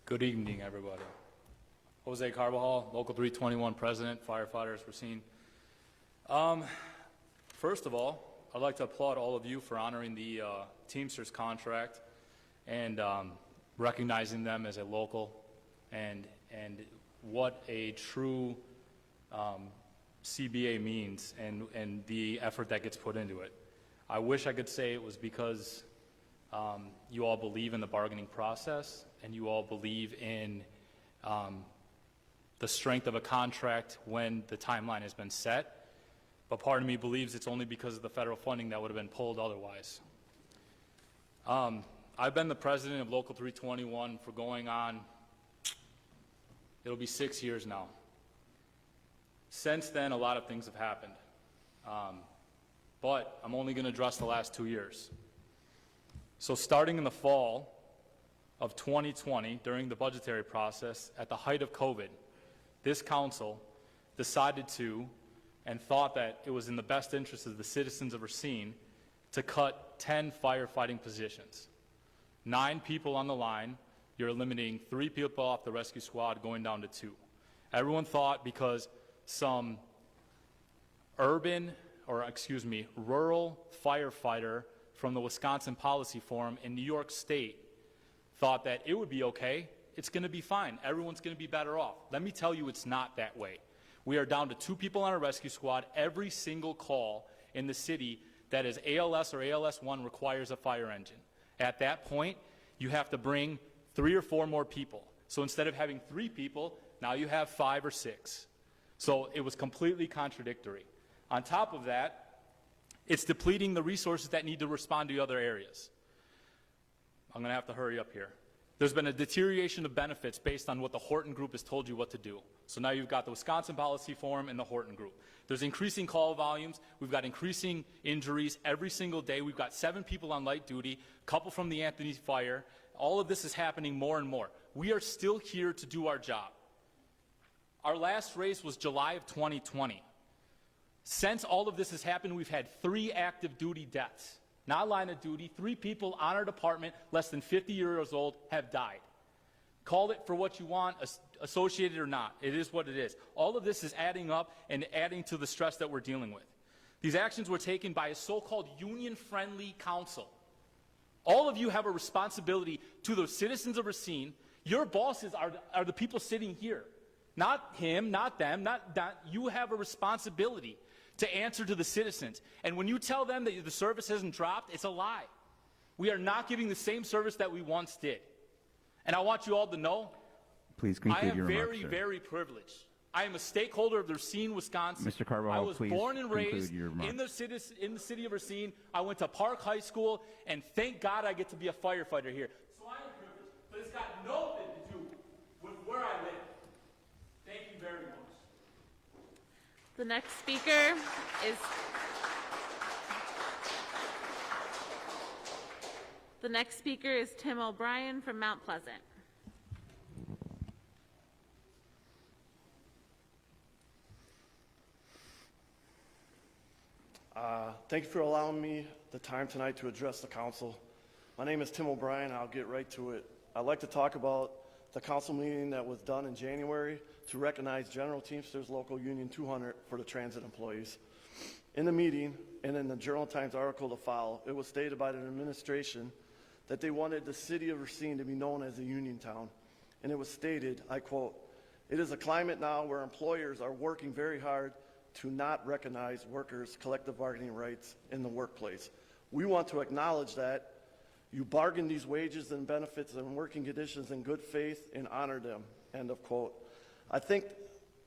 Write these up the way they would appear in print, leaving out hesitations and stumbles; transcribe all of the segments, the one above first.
Good evening, everybody. José Carbajal, Local 321 President, Firefighters, Racine. First of all, I'd like to applaud all of you for honoring the Teamsters contract and recognizing them as a local and what a true CBA means and the effort that gets put into it. I wish I could say it was because you all believe in the bargaining process and you all believe in the strength of a contract when the timeline has been set, but part of me believes it's only because of the federal funding that would have been pulled otherwise. I've been the president of Local 321 for going on, it'll be 6 years now. Since then, a lot of things have happened, but I'm only going to address the last 2 years. So starting in the fall of 2020, during the budgetary process, at the height of COVID, this council decided to and thought that it was in the best interest of the citizens of Racine to cut 10 firefighting positions. 9 people on the line, you're eliminating 3 people off the rescue squad, going down to 2. Everyone thought because some rural firefighter from the Wisconsin Policy Forum in New York State thought that it would be okay, it's going to be fine, everyone's going to be better off. Let me tell you, it's not that way. We are down to 2 people on a rescue squad. Every single call in the city that is ALS or ALS1 requires a fire engine. At that point, you have to bring 3 or 4 more people. So instead of having 3 people, now you have 5 or 6. So it was completely contradictory. On top of that, it's depleting the resources that need to respond to other areas. I'm going to have to hurry up here. There's been a deterioration of benefits based on what the Horton Group has told you what to do. So now you've got the Wisconsin Policy Forum and the Horton Group. There's increasing call volumes. We've got increasing injuries every single day. We've got 7 people on light duty, a couple from the Anthony Fire. All of this is happening more and more. We are still here to do our job. Our last race was July of 2020. Since all of this has happened, we've had 3 active duty deaths. Not line of duty, 3 people on our department, less than 50 years old, have died. Call it for what you want, associated or not. It is what it is. All of this is adding up and adding to the stress that we're dealing with. These actions were taken by a so-called union-friendly council. All of you have a responsibility to the citizens of Racine. Your bosses are the people sitting here. Not him, not them, not you have a responsibility to answer to the citizens. And when you tell them that the service hasn't dropped, it's a lie. We are not giving the same service that we once did. And I want you all to know, please conclude your remarks, I am very, very privileged. I am a stakeholder of Racine, Wisconsin. Mr. Carbajal, I was please born and raised in the city of Racine. I went to Park High School, and thank God I get to be a firefighter here. So I am privileged, but it's got nothing to do with where I live. Thank you very much. The next speaker is Tim O'Brien from Mount Pleasant. Thank you for allowing me the time tonight to address the council. My name is Tim O'Brien. I'll get right to it. I'd like to talk about the council meeting that was done in January to recognize General Teamsters Local Union 200 for the transit employees. In the meeting, and in the Journal-Times article to follow, it was stated by the administration that they wanted the city of Racine to be known as a union town. And it was stated, I quote, "It is a climate now where employers are working very hard to not recognize workers' collective bargaining rights in the workplace. We want to acknowledge that you bargain these wages and benefits and working conditions in good faith and honor them," end of quote. I think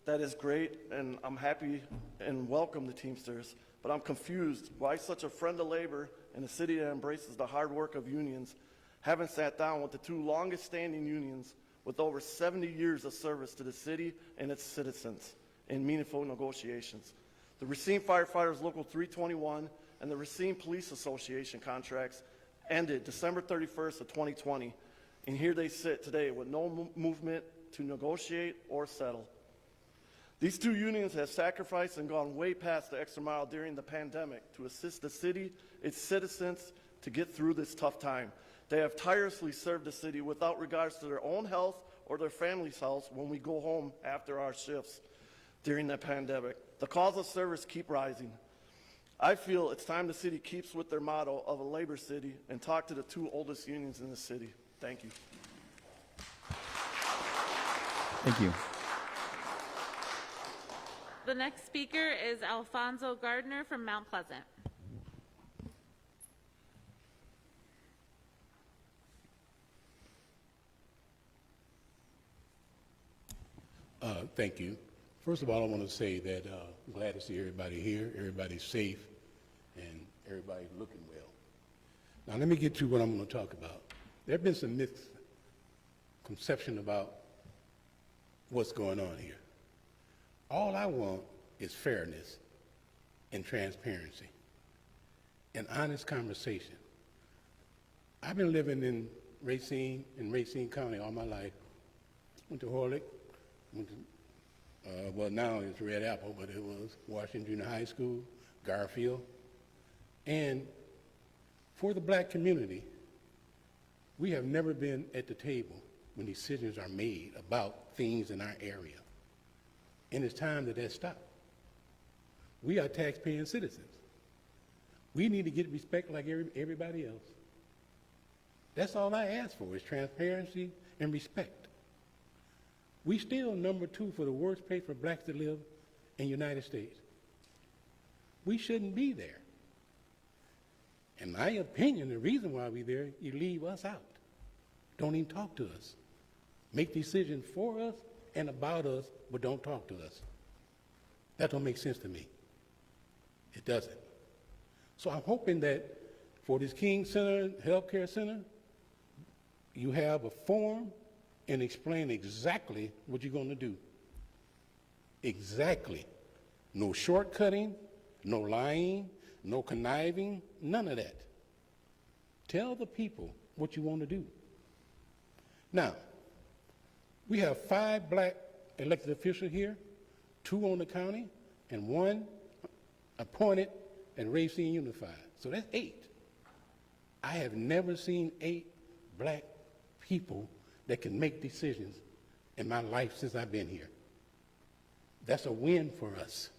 that is great, and I'm happy and welcome the Teamsters, but I'm confused why such a friend of labor in a city that embraces the hard work of unions haven't sat down with the 2 longest standing unions with over 70 years of service to the city and its citizens in meaningful negotiations. The Racine Firefighters Local 321 and the Racine Police Association contracts ended December 31st of 2020, and here they sit today with no movement to negotiate or settle. These 2 unions have sacrificed and gone way past the extra mile during the pandemic to assist the city, its citizens, to get through this tough time. They have tirelessly served the city without regards to their own health or their family's health when we go home after our shifts during the pandemic. The calls of service keep rising. I feel it's time the city keeps with their motto of a labor city and talk to the two oldest unions in the city. Thank you. Thank you. The next speaker is Alfonso Gardner from Mount Pleasant. Thank you. First of all, I want to say that I'm glad to see everybody here. Everybody's safe and everybody's looking well. Now, let me get to what I'm going to talk about. There have been some misconception about what's going on here. All I want is fairness and transparency and honest conversation. I've been living in Racine County all my life. Went to Horlick, went to, well, now it's Red Apple, but it was Washington Junior High School, Garfield. And for the black community, we have never been at the table when decisions are made about things in our area. And it's time that that stop. We are taxpaying citizens. We need to get respect like everybody else. That's all I ask for is transparency and respect. We still number 2 for the worst place for blacks to live in the United States. We shouldn't be there. In my opinion, the reason why we're there, you leave us out. Don't even talk to us. Make decisions for us and about us, but don't talk to us. That don't make sense to me. It doesn't. So I'm hoping that for this King Center, Healthcare Center, you have a forum and explain exactly what you're going to do. Exactly. No shortcutting, no lying, no conniving, none of that. Tell the people what you want to do. Now, we have 5 black elected officials here, 2 on the county, and 1 appointed at Racine Unified. So that's 8. I have never seen 8 black people that can make decisions in my life since I've been here. That's a win for us.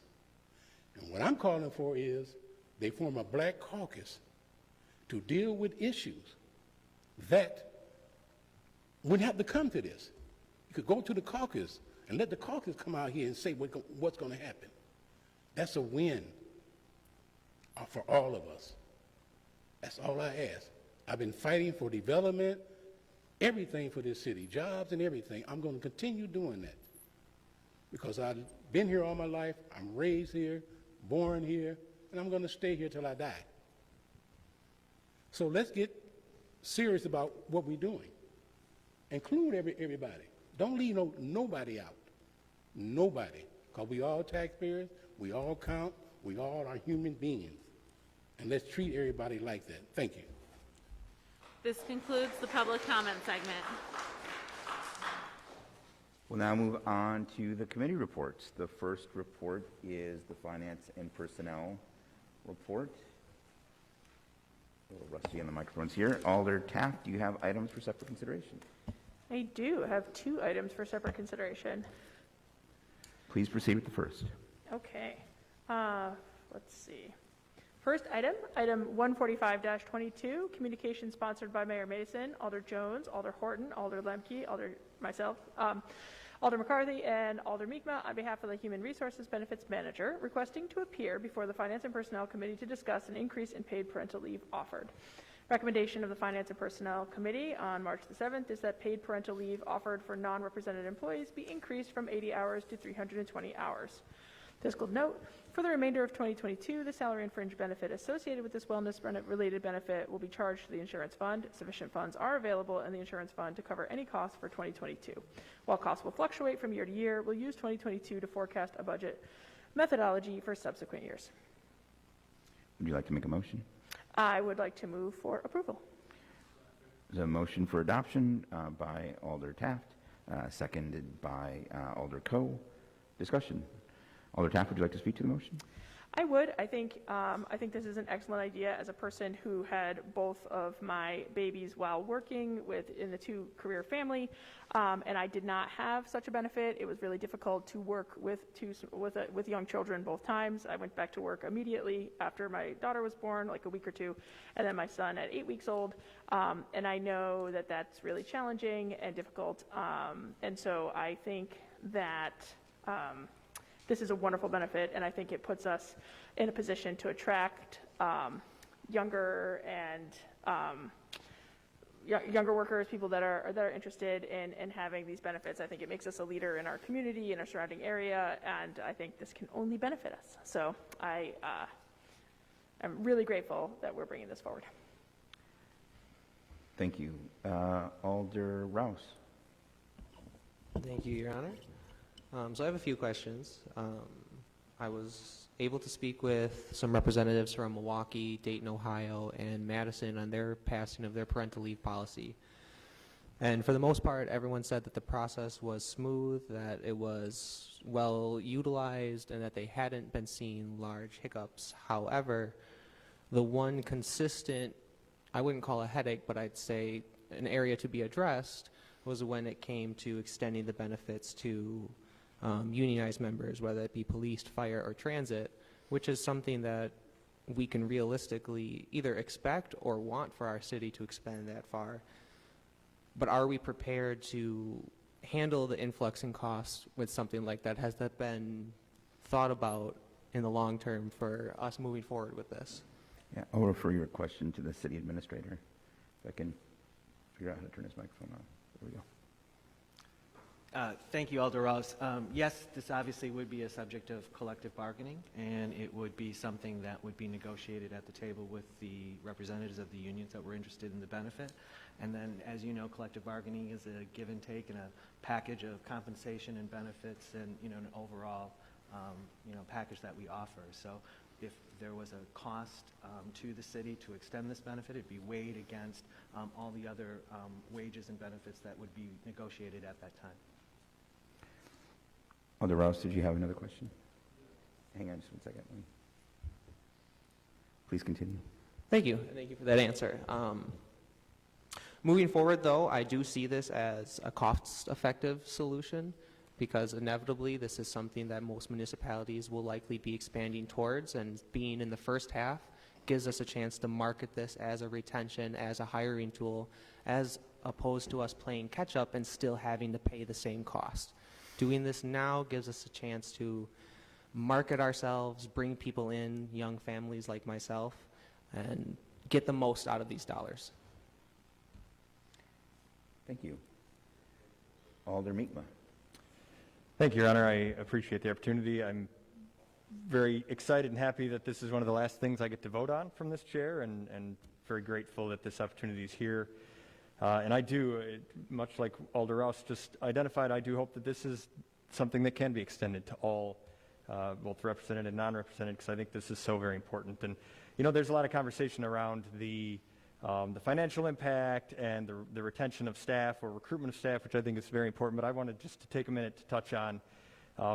And what I'm calling for is they form a black caucus to deal with issues that wouldn't have to come to this. You could go to the caucus and let the caucus come out here and say what's going to happen. That's a win for all of us. That's all I ask. I've been fighting for development, everything for this city, jobs and everything. I'm going to continue doing that because I've been here all my life. I'm raised here, born here, and I'm going to stay here till I die. So let's get serious about what we're doing. Include everybody. Don't leave nobody out. Nobody. Because we all taxpayers, we all count, we all are human beings. And let's treat everybody like that. Thank you. This concludes the public comment segment. We'll now move on to the committee reports. The first report is the Finance and Personnel report. A little rusty on the microphones here. Alder Taft, do you have items for separate consideration? I do have 2 items for separate consideration. Please proceed with the first. Okay. Let's see. First item 145-22, communication sponsored by Mayor Mason, Alder Jones, Alder Horton, Alder Lemke, myself, Alder McCarthy, and Alder Mi'kmaq on behalf of the Human Resources Benefits Manager, requesting to appear before the Finance and Personnel Committee to discuss an increase in paid parental leave offered. Recommendation of the Finance and Personnel Committee on March the 7th is that paid parental leave offered for non-represented employees be increased from 80 hours to 320 hours. Fiscal note, for the remainder of 2022, the salary and fringe benefit associated with this wellness-related benefit will be charged to the insurance fund. Sufficient funds are available in the insurance fund to cover any costs for 2022. While costs will fluctuate from year to year, we'll use 2022 to forecast a budget methodology for subsequent years. Would you like to make a motion? I would like to move for approval. There's a motion for adoption by Alder Taft, seconded by Alder Coe. Discussion. Alder Taft, would you like to speak to the motion? I would. I think this is an excellent idea. As a person who had both of my babies while working in the two-career family, and I did not have such a benefit. It was really difficult to work with young children both times. I went back to work immediately after my daughter was born, like a week or two, and then my son at 8 weeks old. And I know that that's really challenging and difficult. And so I think that this is a wonderful benefit, and I think it puts us in a position to attract younger workers, people that are interested in having these benefits. I think it makes us a leader in our community, in our surrounding area, and I think this can only benefit us. So I'm really grateful that we're bringing this forward. Thank you. Alder Rouse. Thank you, Your Honor. So I have a few questions. I was able to speak with some representatives from Milwaukee, Dayton, Ohio, and Madison on their passing of their parental leave policy. And for the most part, everyone said that the process was smooth, that it was well utilized, and that they hadn't been seeing large hiccups. However, the one consistent, I wouldn't call a headache, but I'd say an area to be addressed was when it came to extending the benefits to unionized members, whether it be police, fire, or transit, which is something that we can realistically either expect or want for our city to expand that far. But are we prepared to handle the influx in costs with something like that? Has that been thought about in the long term for us moving forward with this? Yeah, I'll refer your question to the city administrator. If I can figure out how to turn his microphone on. There we go. Thank you, Alder Rouse. Yes, this obviously would be a subject of collective bargaining, and it would be something that would be negotiated at the table with the representatives of the unions that were interested in the benefit. And then, as you know, collective bargaining is a give and take and a package of compensation and benefits and, an overall, package that we offer. So if there was a cost to the city to extend this benefit, it'd be weighed against all the other wages and benefits that would be negotiated at that time. Alder Rouse, did you have another question? Hang on just one second. Please continue. Thank you. Thank you for that answer. Moving forward, though, I do see this as a cost-effective solution because inevitably this is something that most municipalities will likely be expanding towards, and being in the first half gives us a chance to market this as a retention, as a hiring tool, as opposed to us playing catch-up and still having to pay the same cost. Doing this now gives us a chance to market ourselves, bring people in, young families like myself, and get the most out of these dollars. Thank you. Alder Miekma. Thank you, Your Honor. I appreciate the opportunity. I'm very excited and happy that this is one of the last things I get to vote on from this chair, and very grateful that this opportunity is here. And I do, much like Alder Rouse just identified, I do hope that this is something that can be extended to all, both represented and non-represented, because I think this is so very important. And, there's a lot of conversation around the financial impact and the retention of staff or recruitment of staff, which I think is very important. But I wanted just to take a minute to touch on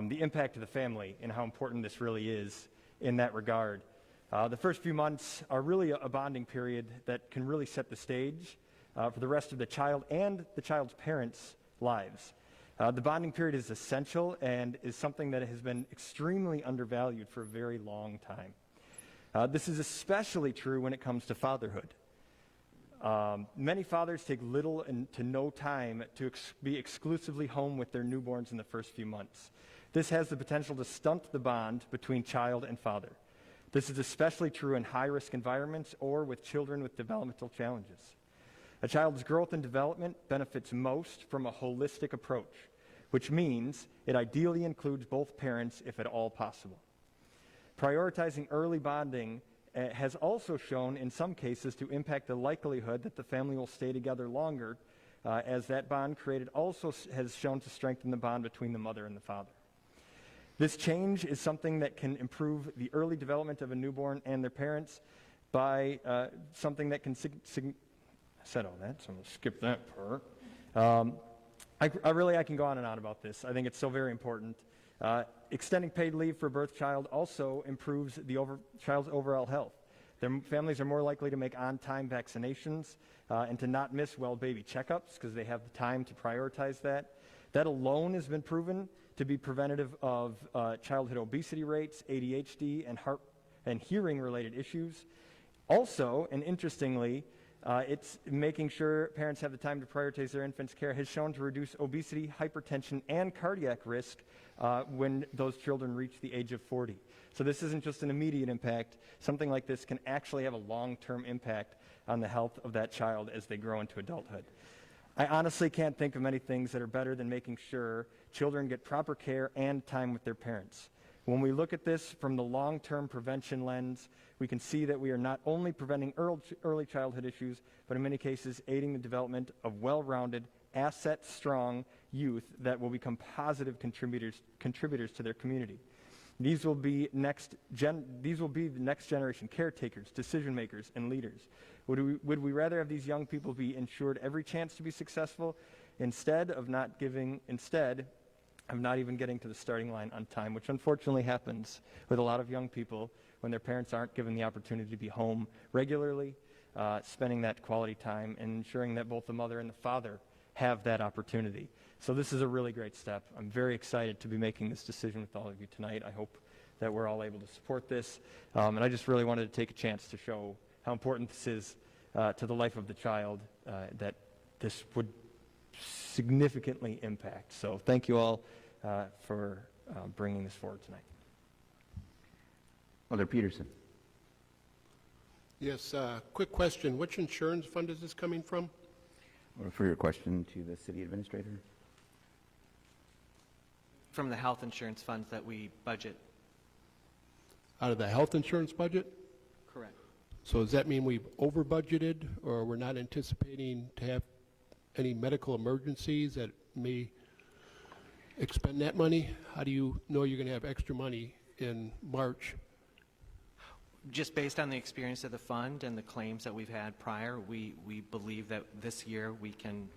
the impact of the family and how important this really is in that regard. The first few months are really a bonding period that can really set the stage for the rest of the child and the child's parents' lives. The bonding period is essential and is something that has been extremely undervalued for a very long time. This is especially true when it comes to fatherhood. Many fathers take little to no time to be exclusively home with their newborns in the first few months. This has the potential to stunt the bond between child and father. This is especially true in high-risk environments or with children with developmental challenges. A child's growth and development benefits most from a holistic approach, which means it ideally includes both parents if at all possible. Prioritizing early bonding has also shown in some cases to impact the likelihood that the family will stay together longer, as that bond created also has shown to strengthen the bond between the mother and the father. This change is something that can improve the early development of a newborn and their parents by something that can I said all that, so I'm going to skip that part. I can go on and on about this. I think it's so very important. Extending paid leave for a birth child also improves the child's overall health. Their families are more likely to make on-time vaccinations and to not miss well baby checkups because they have the time to prioritize that. That alone has been proven to be preventative of childhood obesity rates, ADHD, and heart and hearing-related issues. Also, and interestingly, it's making sure parents have the time to prioritize their infant's care has shown to reduce obesity, hypertension, and cardiac risk when those children reach the age of 40. So this isn't just an immediate impact. Something like this can actually have a long-term impact on the health of that child as they grow into adulthood. I honestly can't think of many things that are better than making sure children get proper care and time with their parents. When we look at this from the long-term prevention lens, we can see that we are not only preventing early childhood issues, but in many cases aiding the development of well-rounded, asset-strong youth that will become positive contributors to their community. These will be the next generation caretakers, decision makers, and leaders. Would we rather have these young people be ensured every chance to be successful instead of not even getting to the starting line on time, which unfortunately happens with a lot of young people when their parents aren't given the opportunity to be home regularly, spending that quality time and ensuring that both the mother and the father have that opportunity. So this is a really great step. I'm very excited to be making this decision with all of you tonight. I hope that we're all able to support this. And I just really wanted to take a chance to show how important this is to the life of the child that this would significantly impact. So thank you all for bringing this forward tonight. Alder Peterson. Yes, quick question. Which insurance fund is this coming from? I'll refer your question to the city administrator. From the health insurance funds that we budget. Out of the health insurance budget? Correct. So does that mean we've over budgeted, or we're not anticipating to have any medical emergencies that may expend that money? How do you know you're going to have extra money in March? Just based on the experience of the fund and the claims that we've had prior, we believe that this year we can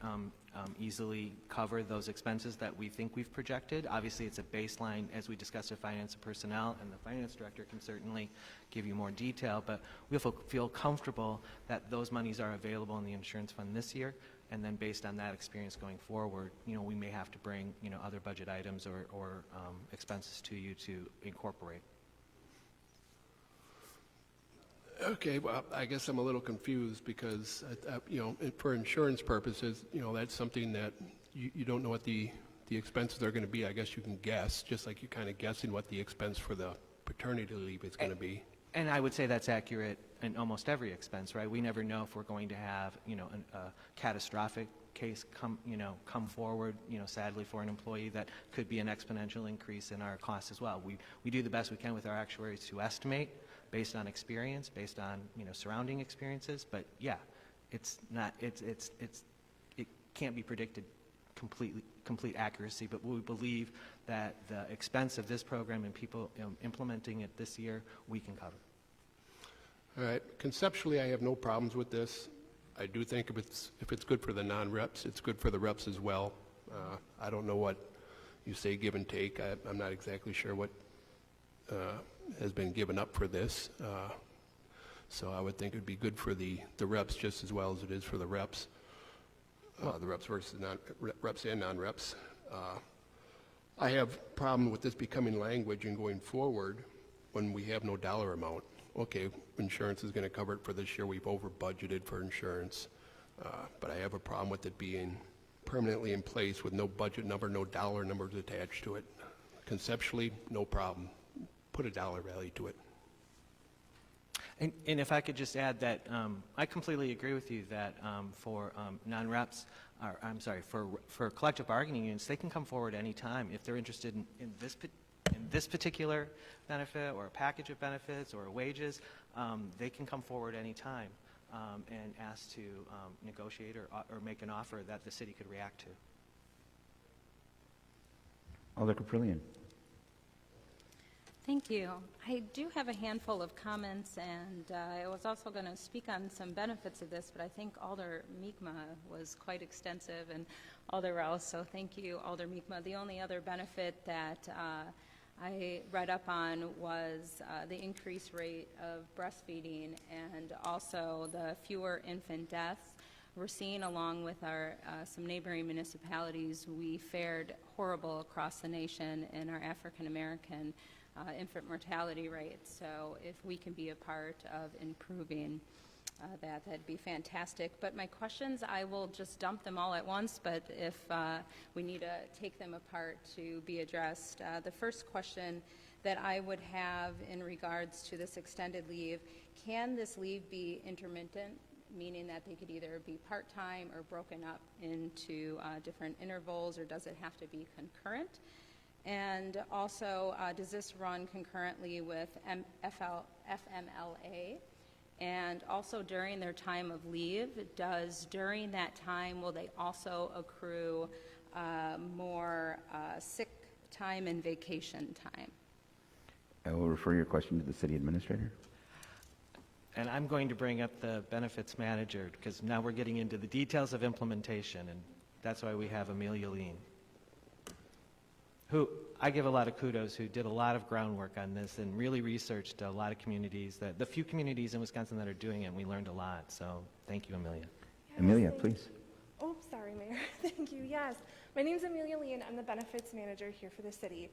easily cover those expenses that we think we've projected. Obviously, it's a baseline, as we discussed with finance and personnel, and the finance director can certainly give you more detail, but we feel comfortable that those monies are available in the insurance fund this year, and then based on that experience going forward, we may have to bring, other budget items or expenses to you to incorporate. Okay, well, I guess I'm a little confused because, for insurance purposes, that's something that you don't know what the expenses are going to be. I guess you can guess, just like you're kind of guessing what the expense for the paternity leave is going to be. And I would say that's accurate in almost every expense, right? We never know if we're going to have, a catastrophic case come forward, sadly for an employee that could be an exponential increase in our costs as well. We do the best we can with our actuaries to estimate based on experience, based on, surrounding experiences, but yeah, it can't be predicted complete accuracy, but we believe that the expense of this program and people implementing it this year, we can cover. All right, conceptually, I have no problems with this. I do think if it's good for the non-reps, it's good for the reps as well. I don't know what you say give and take. I'm not exactly sure what has been given up for this. So I would think it would be good for the reps just as well as it is for the reps. The reps versus reps and non-reps. I have a problem with this becoming language and going forward when we have no dollar amount. Okay, insurance is going to cover it for this year. We've over budgeted for insurance. But I have a problem with it being permanently in place with no budget number, no dollar numbers attached to it. Conceptually, no problem. Put a dollar value to it. And if I could just add that I completely agree with you that for non-reps, for collective bargaining units, they can come forward any time if they're interested in this particular benefit or a package of benefits or wages. They can come forward any time and ask to negotiate or make an offer that the city could react to. Alder Caprillion. Thank you. I do have a handful of comments, and I was also going to speak on some benefits of this, but I think Alder Mi'kmaq was quite extensive, and Alder Rouse, so thank you, Alder Mi'kmaq. The only other benefit that I read up on was the increased rate of breastfeeding and also the fewer infant deaths. Racine, along with our some neighboring municipalities, we fared horrible across the nation in our African American infant mortality rate. So if we can be a part of improving that, that'd be fantastic. But my questions, I will just dump them all at once, but if we need to take them apart to be addressed. The first question that I would have in regards to this extended leave, can this leave be intermittent, meaning that they could either be part-time or broken up into different intervals, or does it have to be concurrent? And also, does this run concurrently with FMLA? And also during their time of leave, during that time, will they also accrue more sick time and vacation time? I will refer your question to the city administrator. And I'm going to bring up the benefits manager, because now we're getting into the details of implementation, and that's why we have Amelia Lean, who I give a lot of kudos, who did a lot of groundwork on this and really researched a lot of communities, the few communities in Wisconsin that are doing it, and we learned a lot. So thank you, Amelia. Yes, Amelia, please. Oh, sorry, Mayor. Thank you. Yes, my name's Amelia Lee, and I'm the benefits manager here for the city.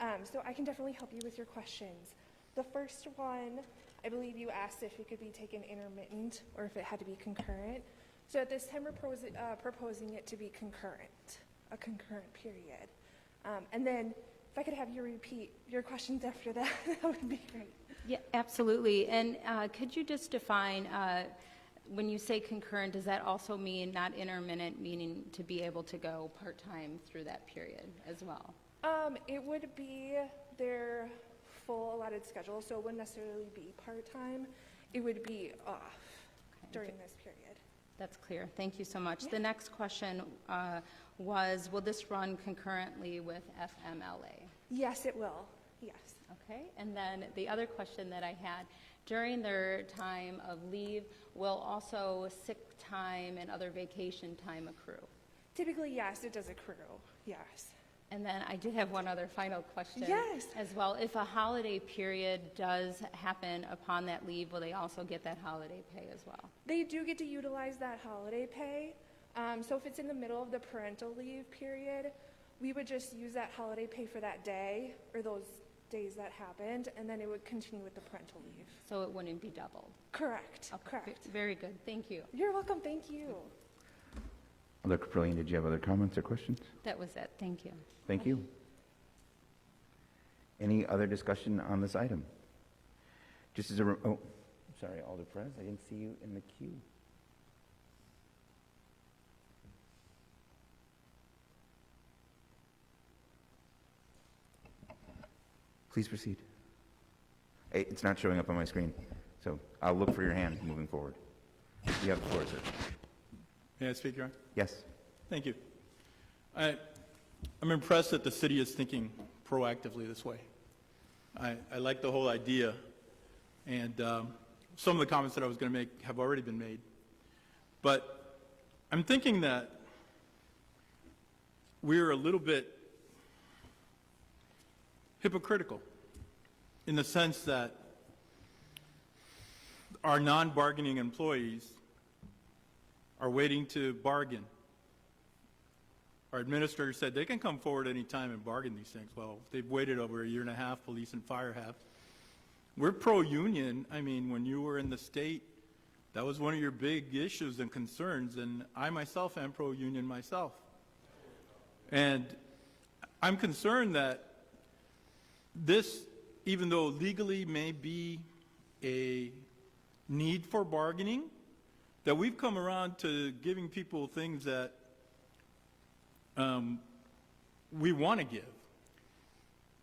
So I can definitely help you with your questions. The first one, I believe you asked if it could be taken intermittent or if it had to be concurrent. So at this time, we're proposing it to be concurrent, a concurrent period. And then if I could have you repeat your questions after that, that would be great. Yeah, absolutely. And could you just define, when you say concurrent, does that also mean not intermittent, meaning to be able to go part-time through that period as well? It would be their full allotted schedule, so it wouldn't necessarily be part-time. It would be off during this period. That's clear. Thank you so much. Yeah. The next question was, will this run concurrently with FMLA? Yes, it will. Yes. Okay. And then the other question that I had, during their time of leave, will also sick time and other vacation time accrue? Typically, yes, it does accrue. Yes. And then I did have one other final question Yes. as well. If a holiday period does happen upon that leave, will they also get that holiday pay as well? They do get to utilize that holiday pay. So if it's in the middle of the parental leave period, we would just use that holiday pay for that day or those days that happened, and then it would continue with the parental leave. So it wouldn't be doubled? Correct. Okay. Correct. Very good. Thank you. You're welcome. Thank you. Alder Caprillion, did you have other comments or questions? That was it. Thank you. Thank you. Any other discussion on this item? Just as a, oh, sorry, Alder Perez, I didn't see you in the queue. Please proceed. Hey, it's not showing up on my screen, so I'll look for your hand moving forward. You have the floor, sir. May I speak, Your Honor? Yes. Thank you. I'm impressed that the city is thinking proactively this way. I like the whole idea, and some of the comments that I was going to make have already been made. But I'm thinking that we're a little bit hypocritical in the sense that our non-bargaining employees are waiting to bargain. Our administrator said they can come forward any time and bargain these things. Well, they've waited over a year and a half, police and fire have. We're pro-union. I mean, when you were in the state, that was one of your big issues and concerns, and I myself am pro-union myself. And I'm concerned that this, even though legally may be a need for bargaining, that we've come around to giving people things that we want to give.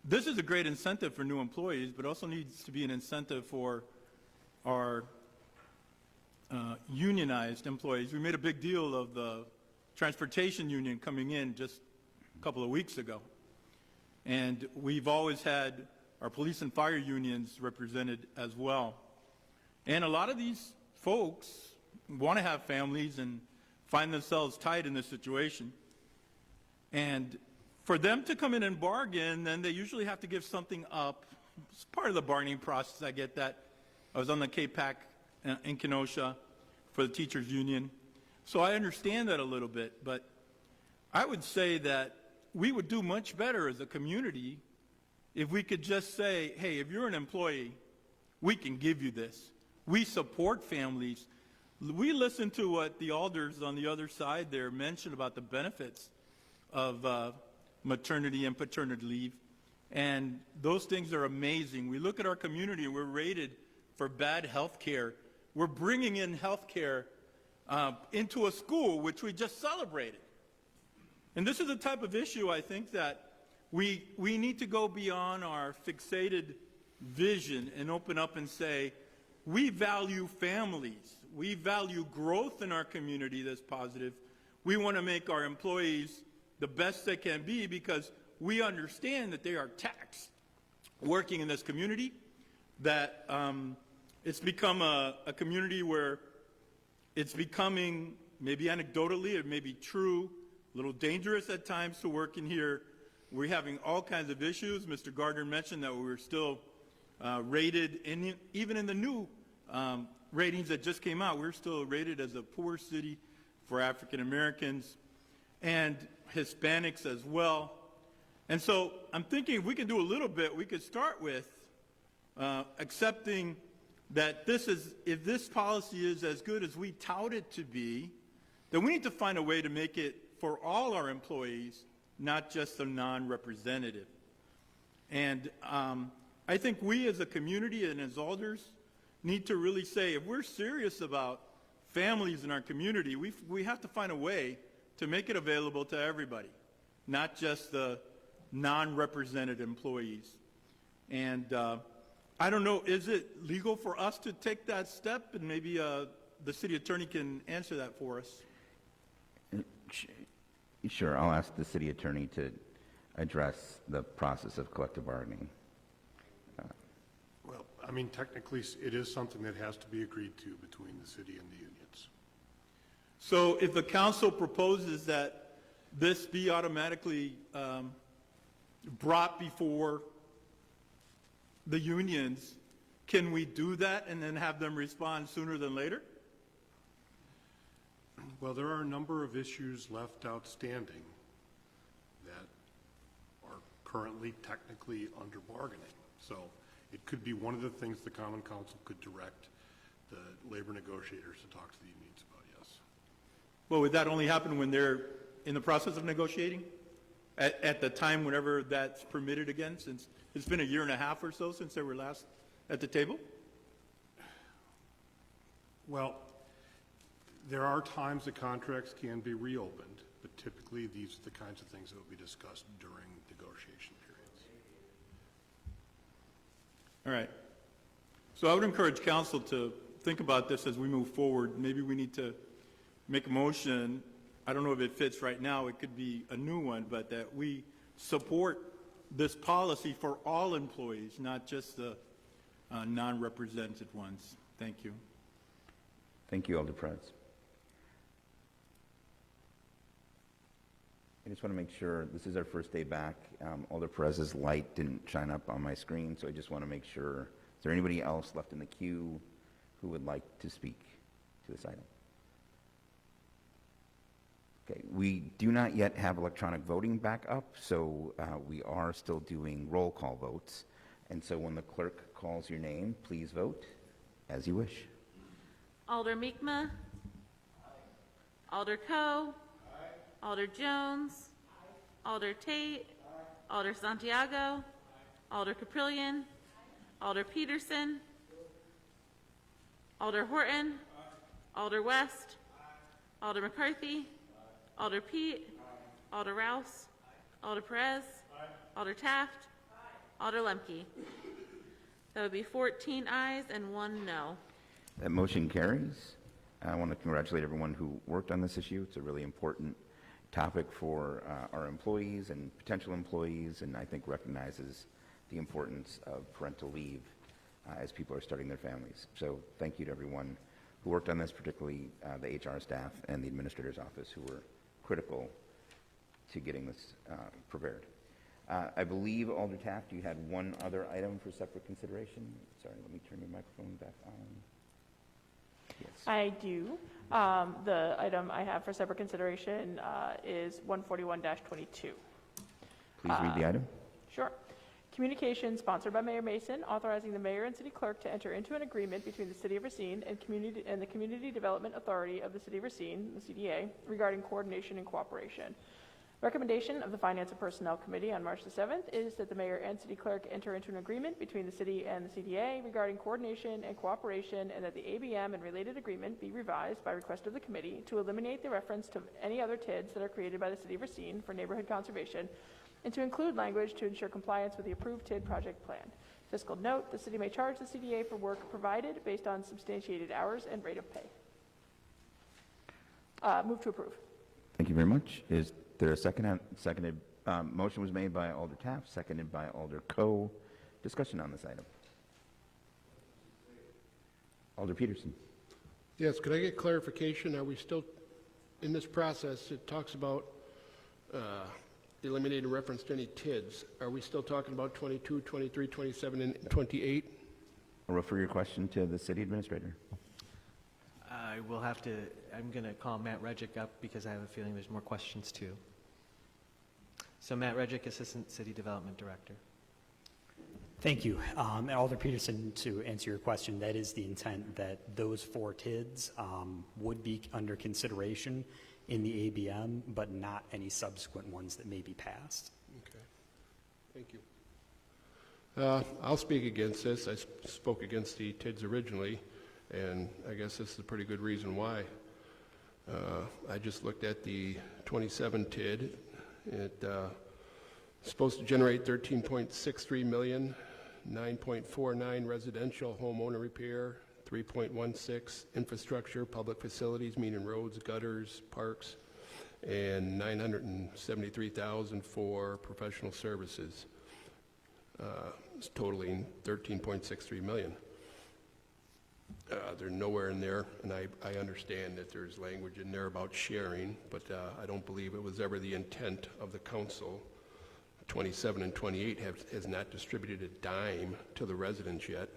This is a great incentive for new employees, but also needs to be an incentive for our unionized employees. We made a big deal of the transportation union coming in just a couple of weeks ago. And we've always had our police and fire unions represented as well. And a lot of these folks want to have families and find themselves tied in this situation. And for them to come in and bargain, then they usually have to give something up. It's part of the bargaining process. I get that. I was on the KPAC in Kenosha for the teachers union. So I understand that a little bit, but I would say that we would do much better as a community if we could just say, hey, if you're an employee, we can give you this. We support families. We listen to what the alders on the other side there mentioned about the benefits of maternity and paternity leave, and those things are amazing. We look at our community and we're rated for bad health care. We're bringing in health care into a school which we just celebrated. And this is the type of issue I think that we need to go beyond our fixated vision and open up and say, we value families. We value growth in our community that's positive. We want to make our employees the best they can be because we understand that they are taxed working in this community, that it's become a community where it's becoming, maybe anecdotally, it may be true, a little dangerous at times to work in here. We're having all kinds of issues. Mr. Gardner mentioned that we were still rated, even in the new ratings that just came out, we're still rated as a poor city for African Americans and Hispanics as well. And so I'm thinking if we can do a little bit, we could start with accepting that if this policy is as good as we tout it to be, then we need to find a way to make it for all our employees, not just the non-representative. And I think we as a community and as alders need to really say, if we're serious about families in our community, we have to find a way to make it available to everybody, not just the non-represented employees. And I don't know, is it legal for us to take that step? And maybe the city attorney can answer that for us. Sure, I'll ask the city attorney to address the process of collective bargaining. Well, I mean, technically, it is something that has to be agreed to between the city and the unions. So if the council proposes that this be automatically brought before the unions, can we do that and then have them respond sooner than later? Well, there are a number of issues left outstanding that are currently technically under bargaining. So it could be one of the things the Common Council could direct the labor negotiators to talk to the unions about, yes. Well, would that only happen when they're in the process of negotiating? At the time whenever that's permitted again, since it's been a year and a half or so since they were last at the table? Well, there are times that contracts can be reopened, but typically these are the kinds of things that will be discussed during negotiation periods. All right. So I would encourage council to think about this as we move forward. Maybe we need to make a motion. I don't know if it fits right now. It could be a new one, but that we support this policy for all employees, not just the non-represented ones. Thank you. Thank you, Alder Perez. I just want to make sure, this is our first day back. Alder Perez's light didn't shine up on my screen, so I just want to make sure. Is there anybody else left in the queue who would like to speak to this item? Okay, we do not yet have electronic voting back up, so we are still doing roll call votes. And so when the clerk calls your name, please vote as you wish. Alder Mi'kmaq. Alder Coe. Alder Jones. Alder Tate. Alder Santiago. Alder Caprillion. Alder Peterson. Alder Horton. Alder West. Alder McCarthy. Alder Pete. Alder Rouse. Alder Perez. Alder Taft. Alder Lemke. That would be 14 ayes and 1 no. That motion carries. I want to congratulate everyone who worked on this issue. It's a really important topic for our employees and potential employees, and I think recognizes the importance of parental leave as people are starting their families. So thank you to everyone who worked on this, particularly the HR staff and the administrator's office, who were critical to getting this prepared. I believe, Alder Taft, you had one other item for separate consideration. Sorry, let me turn your microphone back on. Yes. I do. The item I have for separate consideration is 141-22. Please read the item. Sure. Communication sponsored by Mayor Mason, authorizing the mayor and city clerk to enter into an agreement between the City of Racine and the Community Development Authority of the City of Racine, the CDA, regarding coordination and cooperation. Recommendation of the Finance and Personnel Committee on March the 7th is that the mayor and city clerk enter into an agreement between the city and the CDA regarding coordination and cooperation, and that the ABM and related agreement be revised by request of the committee to eliminate the reference to any other TIDs that are created by the City of Racine for neighborhood conservation, and to include language to ensure compliance with the approved TID project plan. Fiscal note, the city may charge the CDA for work provided based on substantiated hours and rate of pay. Move to approve. Thank you very much. Is there a second? Seconded. Motion was made by Alder Taft, seconded by Alder Coe. Discussion on this item. Alder Peterson. Yes, could I get clarification? Are we still, in this process, it talks about eliminating reference to any TIDs. Are we still talking about 22, 23, 27, and 28? I'll refer your question to the city administrator. I will have to, I'm going to call Matt Redgick up because I have a feeling there's more questions too. So Matt Redgick, Assistant City Development Director. Thank you. Alder Peterson, to answer your question, that is the intent, that those 4 TIDs would be under consideration in the ABM, but not any subsequent ones that may be passed. Okay. Thank you. I'll speak against this. I spoke against the TIDs originally, and I guess this is a pretty good reason why. I just looked at the 27 TID. It's supposed to generate $13.63 million, 9.49 residential homeowner repair, 3.16 infrastructure, public facilities, meaning roads, gutters, parks, and $973,000 for professional services, totaling $13.63 million. They're nowhere in there, and I understand that there's language in there about sharing, but I don't believe it was ever the intent of the council. 27 and 28 has not distributed a dime to the residents yet.